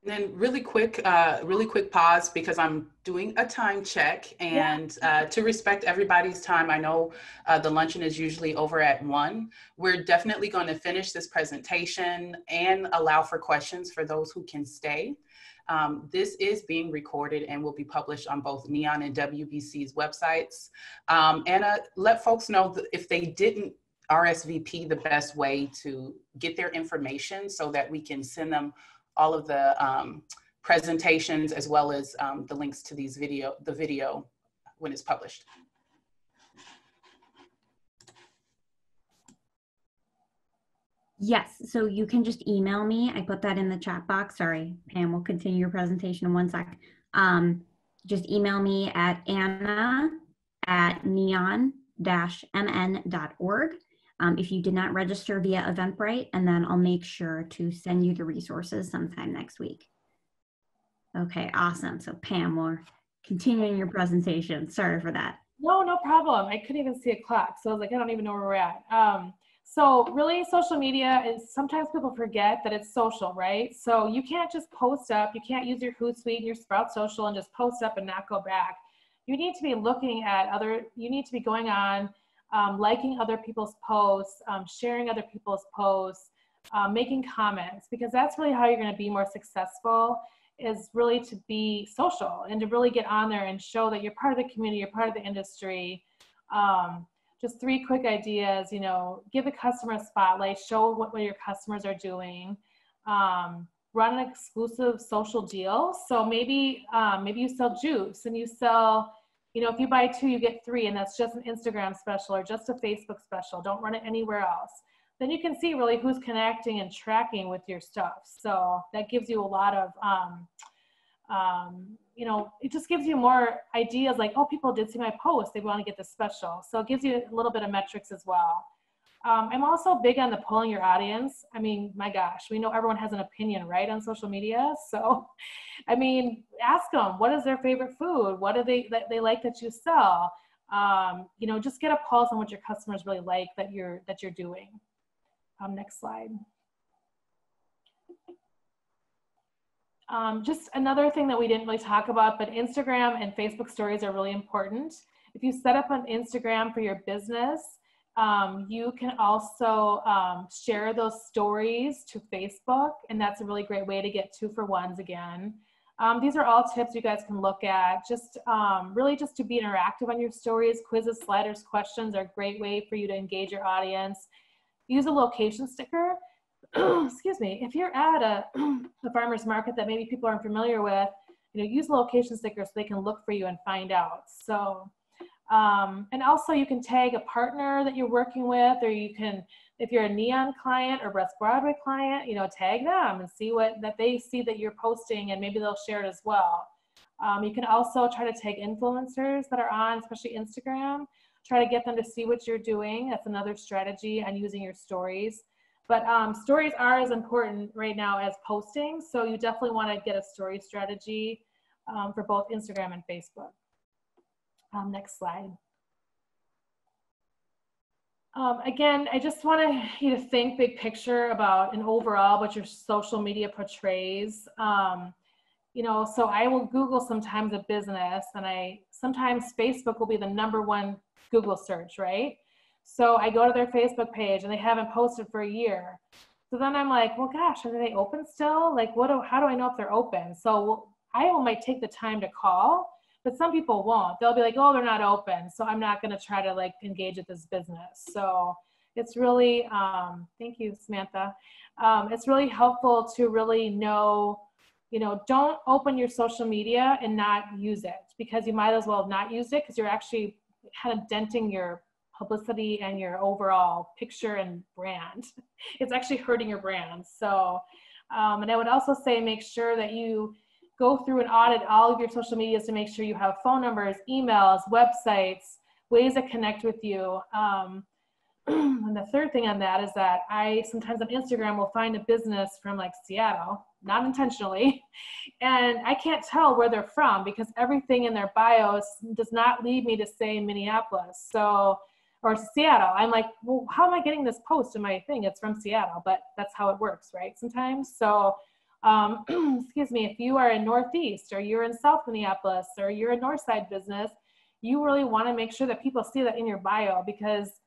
[SPEAKER 1] And then really quick pause because I'm doing a time check and to respect everybody's time. I know the luncheon is usually over at 1. We're definitely going to finish this presentation and allow for questions for those who can stay. This is being recorded and will be published on both N.E.O.N and WBC's websites. Anna, let folks know that if they didn't RSVP, the best way to get their information so that we can send them all of the presentations as well as the links to the video when it's published.
[SPEAKER 3] Yes, so you can just email me. I put that in the chat box. Sorry, Pam, we'll continue your presentation in 1 sec. Just email me at anna@neon-mn.org. If you did not register via Eventbrite, and then I'll make sure to send you the resources sometime next week. Okay, awesome. So Pam, we're continuing your presentation. Sorry for that.
[SPEAKER 5] No problem. I couldn't even see a clock. So I was like, I don't even know where we're at. So really social media is, sometimes people forget that it's social, right? So you can't just post up. You can't use your Hootsuite and your Sprout Social and just post up and not go back. You need to be looking at you need to be going on, liking other people's posts, sharing other people's posts, making comments, because that's really how you're going to be more successful, is really to be social and to really get on there and show that you're part of the community, you're part of the industry. Just 3 quick ideas, give the customer a spotlight, show what your customers are doing, run an exclusive social deal. So maybe you sell juice and you sell, if you buy 2, you get 3, and that's just an Instagram special or just a Facebook special. Don't run it anywhere else. Then you can see really who's connecting and tracking with your stuff. So that gives you a lot of, it just gives you more ideas like, oh, people did see my post, they want to get this special. So it gives you a little bit of metrics as well. I'm also big on the polling your audience. I mean, my gosh, we know everyone has an opinion, right, on social media. So, I mean, ask them, what is their favorite food? What do they like that you sell? Just get a pulse on what your customers really like that you're doing. Next slide. Just another thing that we didn't really talk about, but Instagram and Facebook stories are really important. If you set up an Instagram for your business, you can also share those stories to Facebook, and that's a really great way to get 2-for-1s again. These are all tips you guys can look at. Just really just to be interactive on your stories. Quizzes, sliders, questions are a great way for you to engage your audience. Use a location sticker. Excuse me. If you're at a farmer's market that maybe people aren't familiar with, use a location sticker so they can look for you and find out. So. And also you can tag a partner that you're working with, or you can, if you're a N.E.O.N client or West Broadway client, tag them and see that they see that you're posting, and maybe they'll share it as well. You can also try to tag influencers that are on, especially Instagram, try to get them to see what you're doing. That's another strategy on using your stories. But stories are as important right now as posting. So you definitely want to get a story strategy for both Instagram and Facebook. Next slide. Again, I just want you to think big picture about and overall what your social media portrays. So I will Google sometimes a business, and sometimes Facebook will be the #1 Google search, right? So I go to their Facebook page and they haven't posted for a year. So then I'm like, well, gosh, are they open still? Like, how do I know if they're open? So I might take the time to call, but some people won't. They'll be like, oh, they're not open, so I'm not going to try to like engage with this business. So it's really, thank you, Samantha. It's really helpful to really know, you know, don't open your social media and not use it, because you might as well not use it, because you're actually kind of denting your publicity and your overall picture and brand. It's actually hurting your brand. So, and I would also say, make sure that you go through and audit all of your social medias to make sure you have phone numbers, emails, websites, ways that connect with you. And the third thing on that is that I sometimes on Instagram will find a business from like Seattle, not intentionally, and I can't tell where they're from because everything in their bios does not lead me to say Minneapolis, so, or Seattle. I'm like, well, how am I getting this post in my thing? It's from Seattle, but that's how it works, right? Sometimes. So, excuse me, if you are in Northeast or you're in South Minneapolis or you're a Northside business, you really want to make sure that people see that in your bio, because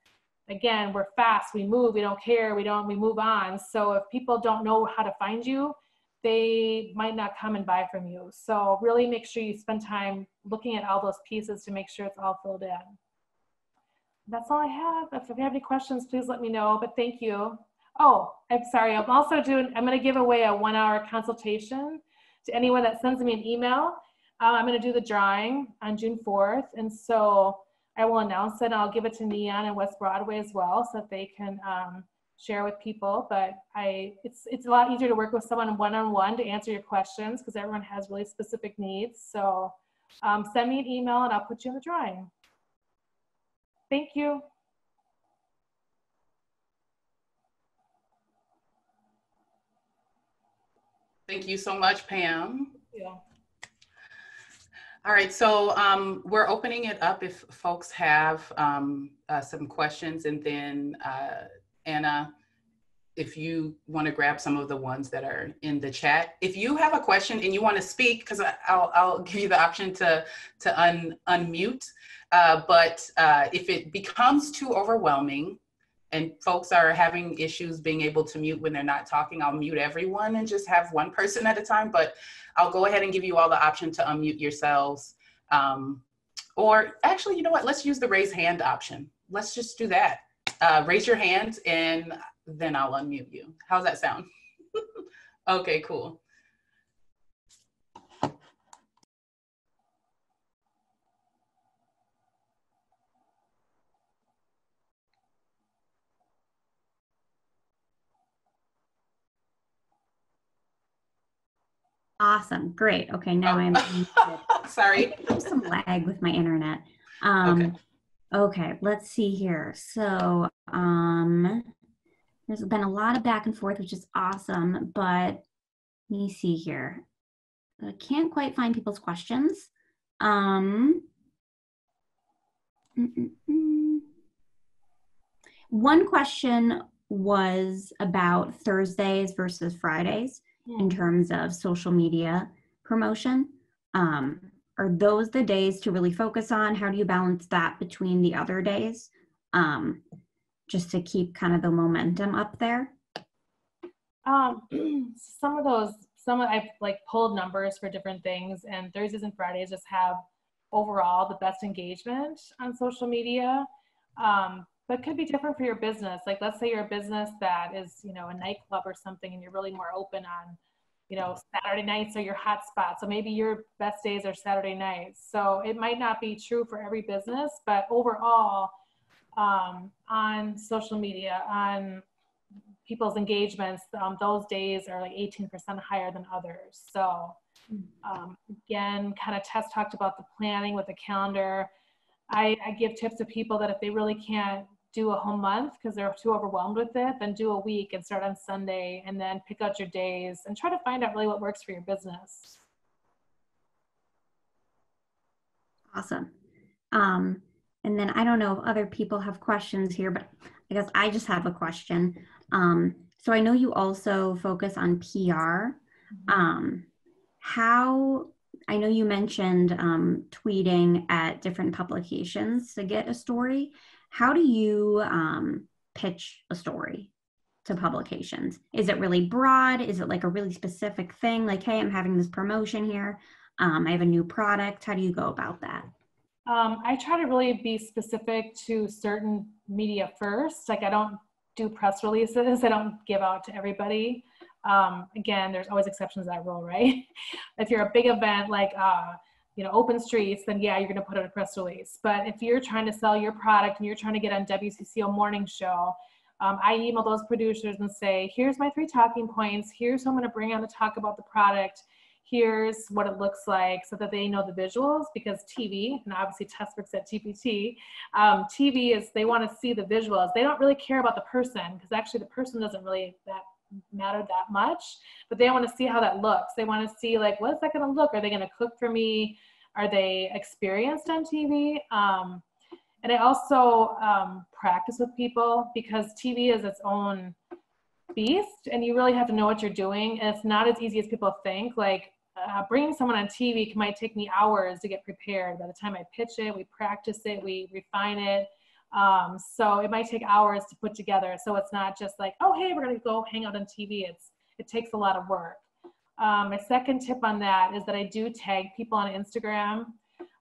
[SPEAKER 5] again, we're fast, we move, we don't care, we move on. So if people don't know how to find you, they might not come and buy from you. So really make sure you spend time looking at all those pieces to make sure it's all filled in. That's all I have. If you have any questions, please let me know, but thank you. Oh, I'm sorry, I'm going to give away a 1-hour consultation to anyone that sends me an email. I'm going to do the drawing on June 4th. And so I will announce it. I'll give it to N.E.O.N and West Broadway as well, so that they can share with people. But it's a lot easier to work with someone one-on-one to answer your questions, because everyone has really specific needs. So send me an email and I'll put you in the drawing. Thank you.
[SPEAKER 1] Thank you so much, Pam.
[SPEAKER 5] Yeah.
[SPEAKER 1] All right, so we're opening it up if folks have some questions, and then Anna, if you want to grab some of the ones that are in the chat. If you have a question and you want to speak, because I'll give you the option to unmute, but if it becomes too overwhelming and folks are having issues being able to mute when they're not talking, I'll mute everyone and just have one person at a time, but I'll go ahead and give you all the option to unmute yourselves. Or actually, you know what, let's use the raise hand option. Let's just do that. Raise your hand and then I'll unmute you. How's that sound? Okay, cool.
[SPEAKER 3] Awesome, great. Okay, now I'm
[SPEAKER 1] sorry.
[SPEAKER 3] There's some lag with my internet. Okay, let's see here. So there's been a lot of back and forth, which is awesome, but let me see here. I can't quite find people's questions. One question was about Thursdays versus Fridays in terms of social media promotion. Are those the days to really focus on? How do you balance that between the other days? Just to keep kind of the momentum up there?
[SPEAKER 5] I've like pulled numbers for different things, and Thursdays and Fridays just have overall the best engagement on social media. But it could be different for your business. Like, let's say you're a business that is, you know, a nightclub or something, and you're really more open on, you know, Saturday nights are your hot spot. So maybe your best days are Saturday nights. So it might not be true for every business, but overall, on social media, on people's engagements, those days are like 18% higher than others. So again, kind of Tess talked about the planning with the calendar. I give tips to people that if they really can't do a whole month because they're too overwhelmed with it, then do a week and start on Sunday, and then pick out your days and try to find out really what works for your business.
[SPEAKER 3] Awesome. And then I don't know if other people have questions here, but I guess I just have a question. So I know you also focus on PR. I know you mentioned tweeting at different publications to get a story. How do you pitch a story to publications? Is it really broad? Is it like a really specific thing? Like, hey, I'm having this promotion here. I have a new product. How do you go about that?
[SPEAKER 5] I try to really be specific to certain media first. Like I don't do press releases. I don't give out to everybody. Again, there's always exceptions to that rule, right? If you're a big event like, open streets, then yeah, you're going to put out a press release. But if you're trying to sell your product and you're trying to get on WCCO morning show, I email those producers and say, here's my 3 talking points. Here's who I'm going to bring on to talk about the product. Here's what it looks like, so that they know the visuals, because TV, and obviously Tess works at TPT, TV is, they want to see the visuals. They don't really care about the person, because actually the person doesn't really matter that much, but they want to see how that looks. They want to see, like, what's that going to look? Are they going to cook for me? Are they experienced on TV? And I also practice with people, because TV is its own beast, and you really have to know what you're doing, and it's not as easy as people think. Like bringing someone on TV might take me hours to get prepared. By the time I pitch it, we practice it, we refine it. So it might take hours to put together. So it's not just like, oh, hey, we're going to go hang out on TV. It takes a lot of work. My second tip on that is that I do tag people on Instagram.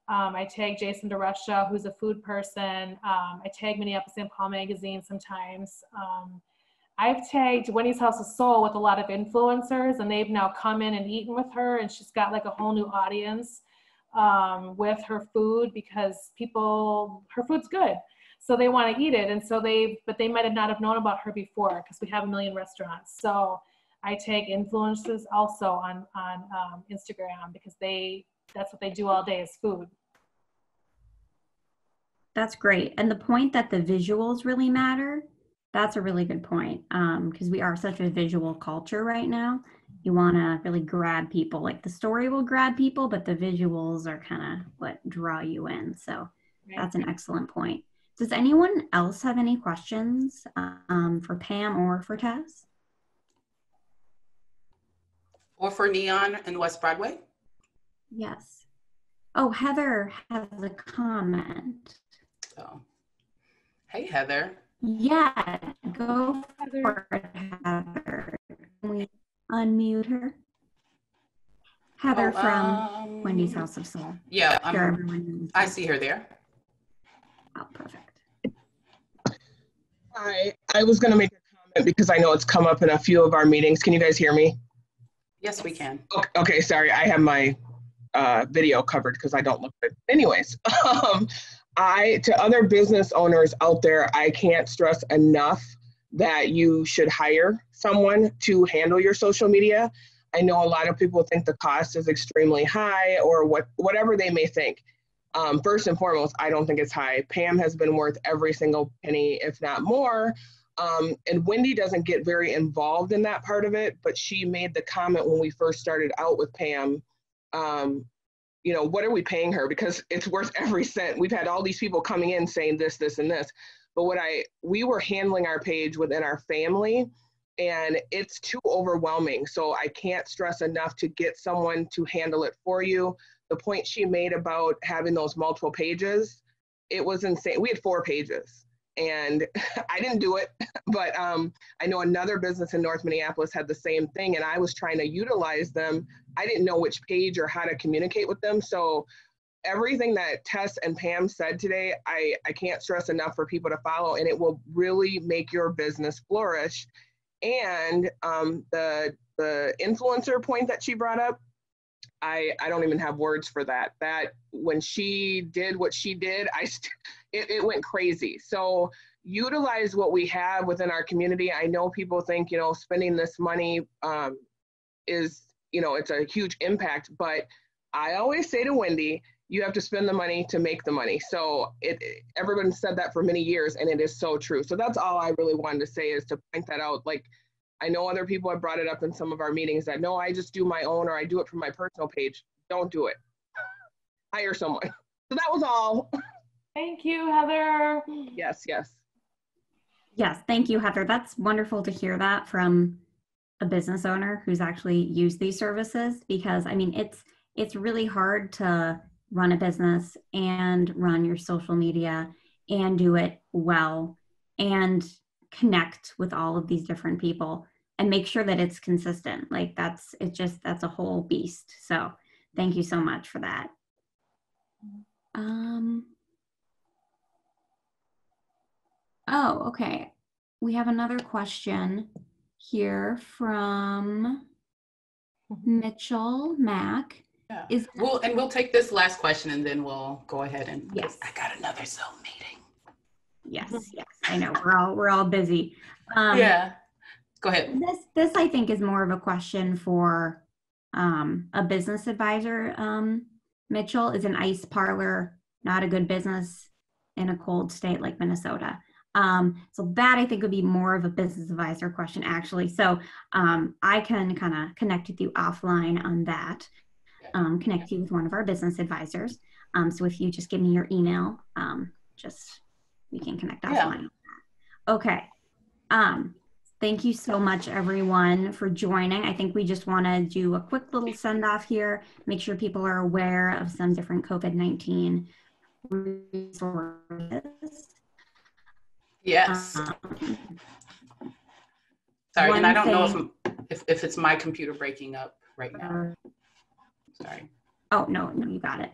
[SPEAKER 5] I tag Jason DeRusha, who's a food person. I tag Minneapolis St. Paul magazine sometimes. I've tagged Wendy's House of Soul with a lot of influencers, and they've now come in and eaten with her, and she's got like a whole new audience with her food, because her food's good. So they want to eat it. And so but they might not have known about her before, because we have 1 million restaurants. So I tag influencers also on Instagram, because that's what they do all day, is food.
[SPEAKER 3] That's great. And the point that the visuals really matter, that's a really good point, because we are such a visual culture right now. You want to really grab people. Like the story will grab people, but the visuals are kind of what draw you in. So that's an excellent point. Does anyone else have any questions for Pam or for Tess?
[SPEAKER 1] Or for N.E.O.N and West Broadway?
[SPEAKER 3] Yes. Oh, Heather has a comment.
[SPEAKER 1] So, hey, Heather.
[SPEAKER 3] Yeah, go for it, Heather. Can we unmute her? Heather from Wendy's House of Soul.
[SPEAKER 1] Yeah,
[SPEAKER 3] sure,
[SPEAKER 1] I see her there.
[SPEAKER 3] Oh, perfect.
[SPEAKER 6] Hi, I was going to make a comment because I know it's come up in a few of our meetings. Can you guys hear me?
[SPEAKER 1] Yes, we can.
[SPEAKER 6] Okay, sorry. I have my video covered because I don't look good. Anyways, to other business owners out there, I can't stress enough that you should hire someone to handle your social media. I know a lot of people think the cost is extremely high, or whatever they may think. First and foremost, I don't think it's high. Pam has been worth every single penny, if not more. And Wendy doesn't get very involved in that part of it, but she made the comment when we first started out with Pam, what are we paying her? Because it's worth every cent. We've had all these people coming in saying this, this, and this. But we were handling our page within our family, and it's too overwhelming. So I can't stress enough to get someone to handle it for you. The point she made about having those multiple pages, it was insane. We had 4 pages, and I didn't do it, but I know another business in North Minneapolis had the same thing, and I was trying to utilize them. I didn't know which page or how to communicate with them. So everything that Tess and Pam said today, I can't stress enough for people to follow, and it will really make your business flourish. And the influencer point that she brought up, I don't even have words for that. That when she did what she did, it went crazy. So utilize what we have within our community. I know people think, spending this money is, it's a huge impact, but I always say to Wendy, you have to spend the money to make the money. So everyone said that for many years, and it is so true. So that's all I really wanted to say, is to point that out. Like, I know other people have brought it up in some of our meetings that, no, I just do my own, or I do it from my personal page. Don't do it. Hire someone. So that was all.
[SPEAKER 5] Thank you, Heather.
[SPEAKER 6] Yes.
[SPEAKER 3] Yes, thank you, Heather. That's wonderful to hear that from a business owner who's actually used these services, because it's really hard to run a business and run your social media and do it well and connect with all of these different people and make sure that it's consistent. Like that's a whole beast. So thank you so much for that. Oh, okay. We have another question here from Mitchell Mack.
[SPEAKER 1] Yeah. We'll take this last question and then we'll go ahead and,
[SPEAKER 3] yes,
[SPEAKER 1] I got another Zoom meeting.
[SPEAKER 3] Yes, yes, I know we're all busy.
[SPEAKER 1] Yeah, go ahead.
[SPEAKER 3] This I think is more of a question for a business advisor. Mitchell, is an ice parlor not a good business in a cold state like Minnesota? So that I think would be more of a business advisor question, actually. So I can kind of connect with you offline on that, connect you with one of our business advisors. So if you just give me your email, we can connect offline. Yeah. Okay. Thank you so much, everyone, for joining. I think we just want to do a quick little send off here, make sure people are aware of some different COVID-19 resources.
[SPEAKER 1] Yes. Sorry, and I don't know if it's my computer breaking up right now. Sorry.
[SPEAKER 3] Oh, no, you got it.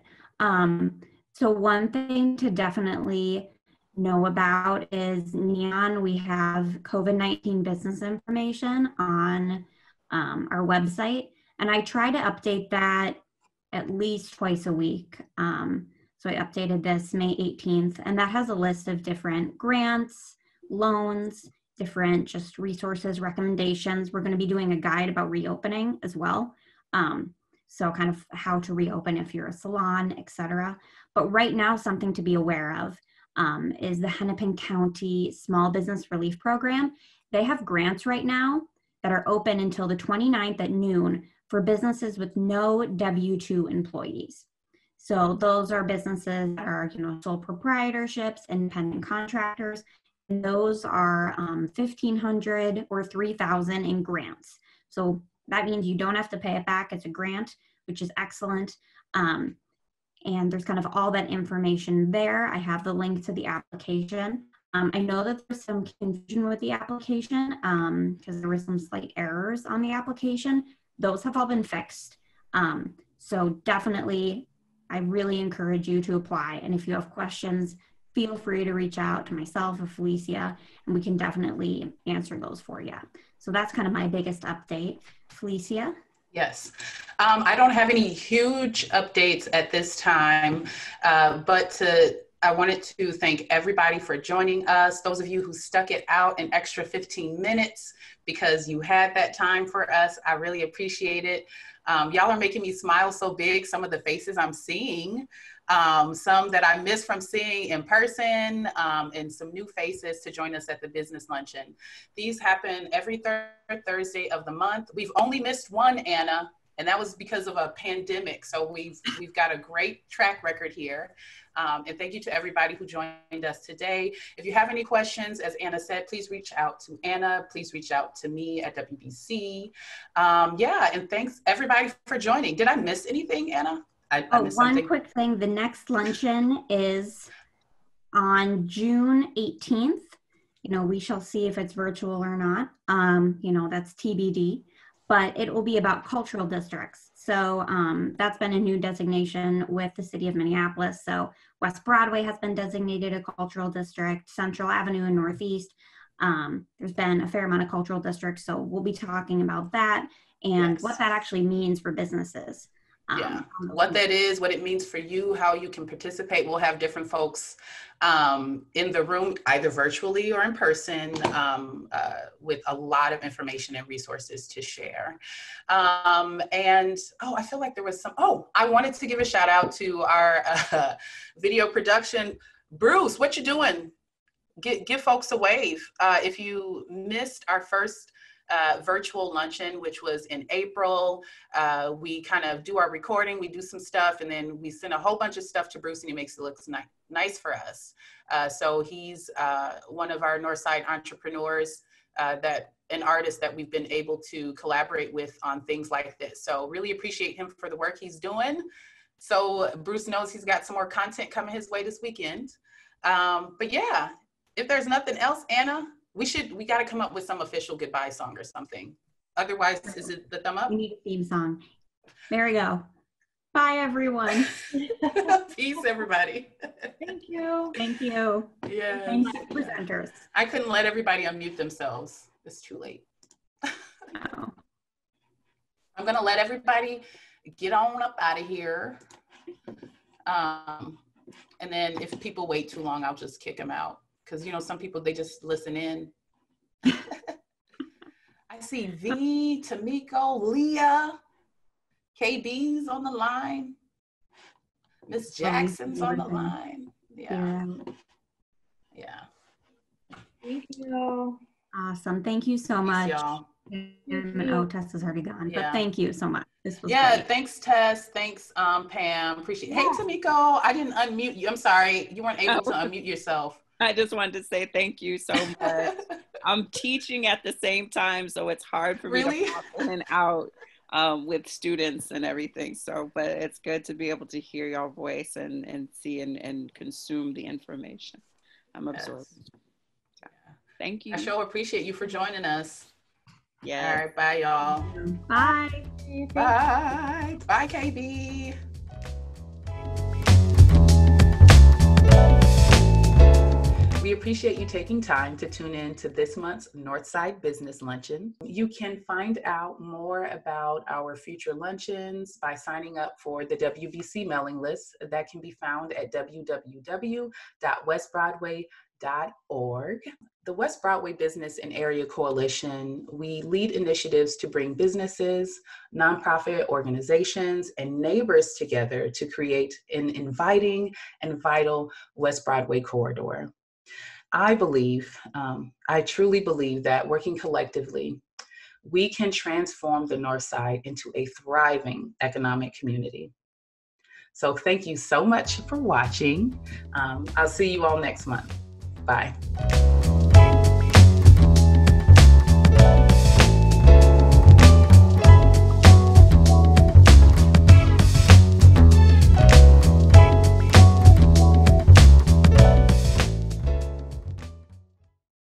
[SPEAKER 3] So one thing to definitely know about is N.E.O.N. We have COVID-19 business information on our website, and I try to update that at least twice a week. So I updated this May 18th, and that has a list of different grants, loans, different just resources, recommendations. We're going to be doing a guide about reopening as well. So kind of how to reopen if you're a salon, etc. But right now, something to be aware of is the Hennepin County Small Business Relief Program. They have grants right now that are open until the 29th at noon for businesses with no W-2 employees. So those are businesses that are, sole proprietorships, independent contractors, and those are $1,500 or $3,000 in grants. So that means you don't have to pay it back. It's a grant, which is excellent. And there's kind of all that information there. I have the link to the application. I know that there's some confusion with the application because there were some slight errors on the application. Those have all been fixed. So definitely, I really encourage you to apply. And if you have questions, feel free to reach out to myself or Felicia, and we can definitely answer those for you. So that's kind of my biggest update. Felicia?
[SPEAKER 1] Yes, I don't have any huge updates at this time, but I wanted to thank everybody for joining us. Those of you who stuck it out an extra 15 minutes because you had that time for us, I really appreciate it. Y'all are making me smile so big, some of the faces I'm seeing, some that I missed from seeing in person, and some new faces to join us at the Business Luncheon. These happen every third Thursday of the month. We've only missed one, Anna, and that was because of a pandemic. So we've got a great track record here. And thank you to everybody who joined us today. If you have any questions, as Anna said, please reach out to Anna. Please reach out to me at WBC. Yeah, and thanks everybody for joining. Did I miss anything, Anna? I missed something.
[SPEAKER 3] One quick thing. The next luncheon is on June 18th. We shall see if it's virtual or not. That's TBD. But it will be about cultural districts. So that's been a new designation with the city of Minneapolis. So West Broadway has been designated a cultural district, Central Avenue and Northeast. There's been a fair amount of cultural districts. So we'll be talking about that and what that actually means for businesses.
[SPEAKER 1] Yeah, what that is, what it means for you, how you can participate. We'll have different folks in the room, either virtually or in person, with a lot of information and resources to share. And I feel like there was I wanted to give a shout out to our video production. Bruce, what you doing? Give folks a wave. If you missed our first virtual luncheon, which was in April. We kind of do our recording, we do some stuff, and then we send a whole bunch of stuff to Bruce and he makes it look nice for us. So he's one of our Northside entrepreneurs, an artist that we've been able to collaborate with on things like this. So really appreciate him for the work he's doing. So Bruce knows he's got some more content coming his way this weekend. But yeah, if there's nothing else, Anna, we got to come up with some official goodbye song or something. Otherwise, is it the thumb up?
[SPEAKER 3] We need a theme song. There we go. Bye, everyone.
[SPEAKER 1] Peace, everybody.
[SPEAKER 5] Thank you.
[SPEAKER 3] Thank you.
[SPEAKER 1] Yes.
[SPEAKER 3] Thank you, presenters.
[SPEAKER 1] I couldn't let everybody unmute themselves. It's too late.
[SPEAKER 3] Oh.
[SPEAKER 1] I'm gonna let everybody get on up out of here. And then if people wait too long, I'll just kick them out. Because, you know, some people, they just listen in. I see V, Tamiko, Leah, KB's on the line. Miss Jackson's on the line. Yeah.
[SPEAKER 5] Thank you.
[SPEAKER 3] Awesome. Thank you so much.
[SPEAKER 1] Y'all.
[SPEAKER 3] And Tess is already gone, but thank you so much. This was
[SPEAKER 1] great.
[SPEAKER 3] Thanks,
[SPEAKER 1] Tess. Thanks, Pam. Appreciate it. Hey, Tamiko, I didn't unmute you. I'm sorry. You weren't able to unmute yourself.
[SPEAKER 7] I just wanted to say thank you so much. I'm teaching at the same time, so it's hard for me to pop in and out with students and everything. So, but it's good to be able to hear your voice and see and consume the information. I'm absorbed. Yeah. Thank you.
[SPEAKER 1] I sure appreciate you for joining us.
[SPEAKER 7] Yeah.
[SPEAKER 1] All right. Bye, y'all.
[SPEAKER 3] Bye.
[SPEAKER 1] Bye. Bye, KB. We appreciate you taking time to tune in to this month's Northside Business Luncheon. You can find out more about our future luncheons by signing up for the WBC mailing list that can be found at www.westbroadway.org. The West Broadway Business and Area Coalition, we lead initiatives to bring businesses, nonprofit organizations, and neighbors together to create an inviting and vital West Broadway corridor. I truly believe that working collectively, we can transform the Northside into a thriving economic community. So thank you so much for watching. I'll see you all next month. Bye.